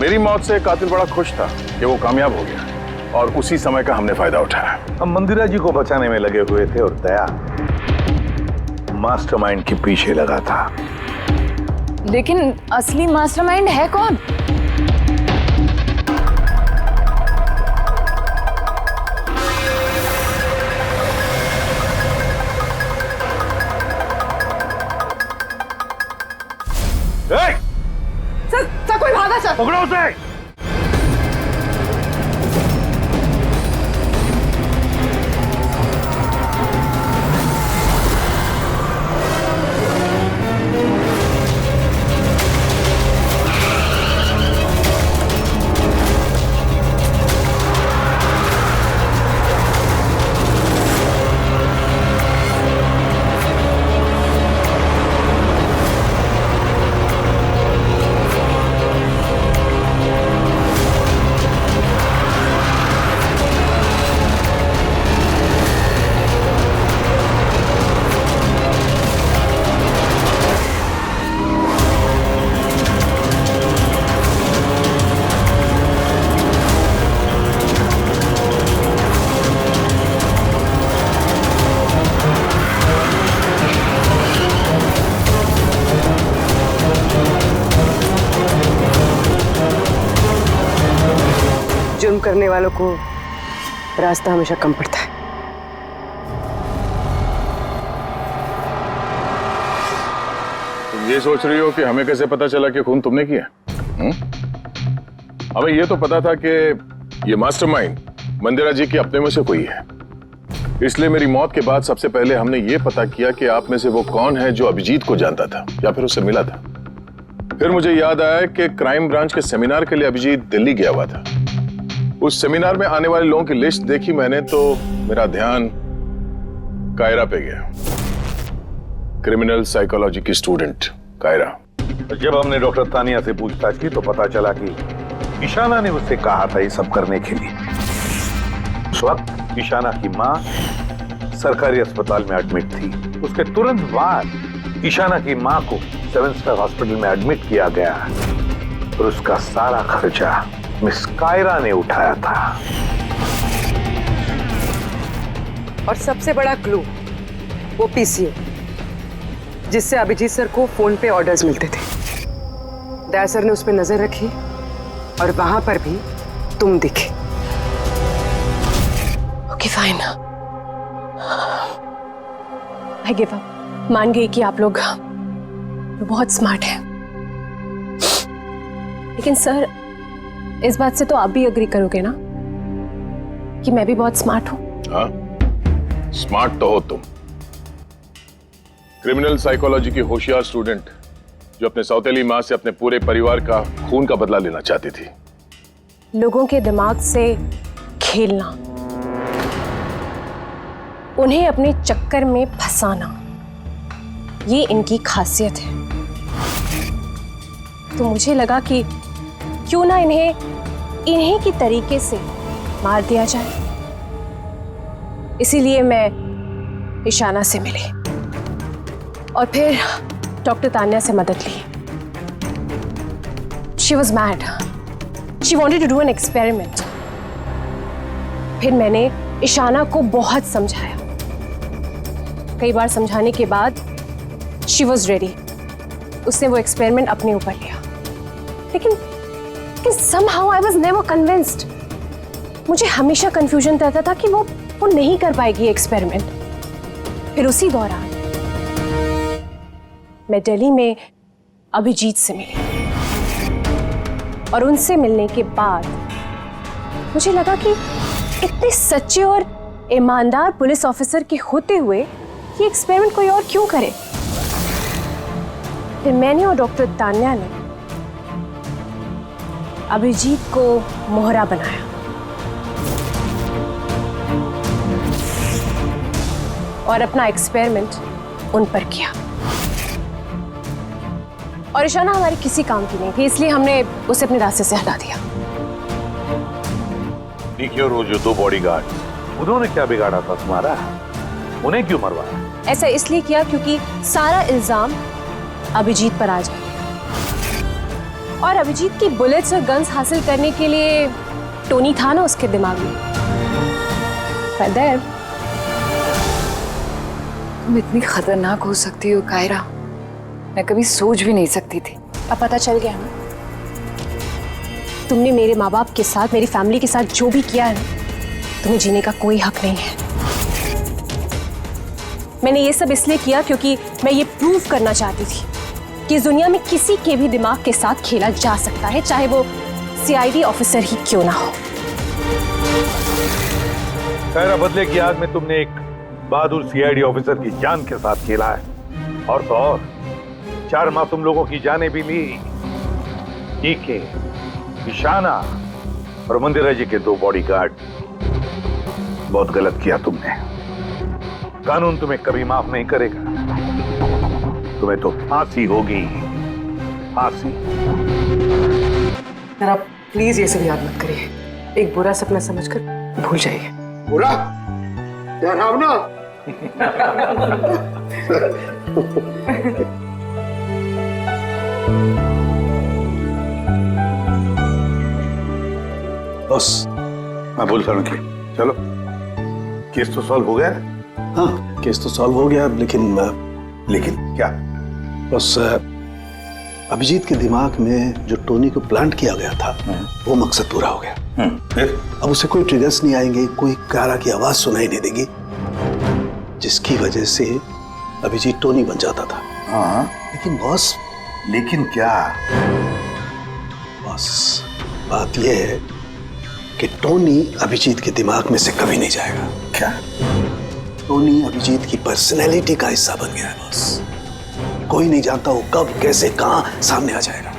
मेरी मौत से कातिल बड़ा खुश था कि वो कामयाब हो गया और उसी समय का हमने फायदा उठाया। हम मंदिरा जी को बचाने में लगे हुए थे और दया मास्टरमाइंड के पीछे लगा था। लेकिन असली मास्टरमाइंड है कौन? सर कोई भागा सर। पकड़ो उसे। जुर्म करने वालों को रास्ता हमेशा कम पड़ता है। तुम ये सोच रही हो कि हमें कैसे पता चला कि खून तुमने किया? हमें ये तो पता था कि ये मास्टरमाइंड मंदिरा जी के अपने में से कोई है, इसलिए मेरी मौत के बाद सबसे पहले हमने ये पता किया कि आप में से वो कौन है जो अभिजीत को जानता था या फिर उससे मिला था। फिर मुझे याद आया कि क्राइम ब्रांच के सेमिनार के लिए अभिजीत दिल्ली गया हुआ था। उस सेमिनार में आने वाले लोगों की लिस्ट देखी मैंने तो मेरा ध्यान कायरा पे गया, क्रिमिनल साइकोलॉजी की स्टूडेंट कायरा। जब हमने डॉक्टर तानिया से पूछताछ की तो पता चला कि ईशाना ने उससे कहा था ये सब करने के लिए। उस वक्त ईशाना की माँ सरकारी अस्पताल में एडमिट थी। उसके तुरंत बाद ईशाना की माँ को 7 स्टार हॉस्पिटल में एडमिट किया गया और उसका सारा खर्चा मिस कायरा ने उठाया था। और सबसे बड़ा क्लू वो पीसीओ जिससे अभिजीत सर को फोन पे ऑर्डर्स मिलते थे। दया सर ने उस पर नजर रखी और वहां पर भी तुम दिखे। Okay fine, I give up. मान गई कि आप लोग बहुत स्मार्ट हैं, लेकिन सर इस बात से तो आप भी एग्री करोगे ना कि मैं भी बहुत स्मार्ट हूं? हाँ, स्मार्ट तो हो तुम। क्रिमिनल साइकोलॉजी की होशियार स्टूडेंट जो अपने सौतेली मां से अपने पूरे परिवार का खून का बदला लेना चाहती थी। लोगों के दिमाग से खेलना, उन्हें अपने चक्कर में फंसाना, ये इनकी खासियत है। तो मुझे लगा कि क्यों ना इन्हीं की तरीके से मार दिया जाए। इसीलिए मैं ईशाना से मिली और फिर डॉक्टर तान्या से मदद ली। She was mad. She wanted to do an experiment. फिर मैंने ईशाना को बहुत समझाया। कई बार समझाने के बाद she was ready. उसने वो एक्सपेरिमेंट अपने ऊपर लिया, लेकिन somehow I was never convinced. मुझे हमेशा कंफ्यूजन रहता था कि वो नहीं कर पाएगी एक्सपेरिमेंट। फिर उसी दौरान मैं दिल्ली में अभिजीत से मिली और उनसे मिलने के बाद मुझे लगा कि इतने सच्चे और ईमानदार पुलिस ऑफिसर के होते हुए ये एक्सपेरिमेंट कोई और क्यों करे। फिर मैंने और डॉक्टर तान्या ने अभिजीत को मोहरा बनाया और अपना एक्सपेरिमेंट उन पर किया। और ईशाना हमारे किसी काम की नहीं थी, इसलिए हमने उसे अपने रास्ते से हटा दिया। डीके और वो जो 2 बॉडीगार्ड, उन्होंने क्या बिगाड़ा था तुम्हारा? उन्हें क्यों मरवाया? ऐसा इसलिए किया क्योंकि सारा इल्जाम अभिजीत पर आ जाए और अभिजीत की बुलेट्स और गन्स हासिल करने के लिए टोनी था ना उसके दिमाग में। तुम इतनी खतरनाक हो सकती हो कायरा, मैं कभी सोच भी नहीं सकती थी। अब पता चल गया ना, तुमने मेरे माँ बाप के साथ, मेरी फैमिली के साथ जो भी किया है, तुम्हें जीने का कोई हक नहीं है। मैंने ये सब इसलिए किया क्योंकि मैं ये प्रूव करना चाहती थी कि इस दुनिया में किसी के भी दिमाग के साथ खेला जा सकता है, चाहे वो सीआईडी ऑफिसर ही क्यों ना हो। कायरा, बदले की याद में तुमने एक बहादुर सीआईडी ऑफिसर की जान के साथ खेला है, और तो और 4 माह तुम लोगों की जानें भी ली। डीके, ईशाना और मंदिरा जी के 2 बॉडीगार्ड। बहुत गलत किया तुमने। कानून तुम्हें कभी माफ नहीं करेगा। तुम्हें तो फांसी होगी, फांसी। सर आप प्लीज ये सब याद मत करिए, एक बुरा सपना समझकर भूल जाइए। बुरा? डरावना? बस मैं बोलता हूँ कि चलो, केस तो सॉल्व हो गया। हाँ, केस तो सॉल्व हो गया, लेकिन क्या? बस अभिजीत के दिमाग में जो टोनी को प्लांट किया गया था, वो मकसद पूरा हो गया। फिर? अब उसे कोई ट्रिगर्स नहीं आएंगे, कोई कारा की आवाज सुनाई नहीं देगी, जिसकी वजह से अभिजीत टोनी बन जाता था। हाँ, लेकिन बॉस, लेकिन क्या? बॉस, बात यह है कि टोनी अभिजीत के दिमाग में से कभी नहीं जाएगा। क्या? टोनी अभिजीत की पर्सनैलिटी का हिस्सा बन गया है बॉस। कोई नहीं जानता वो कब, कैसे, कहां सामने आ जाएगा।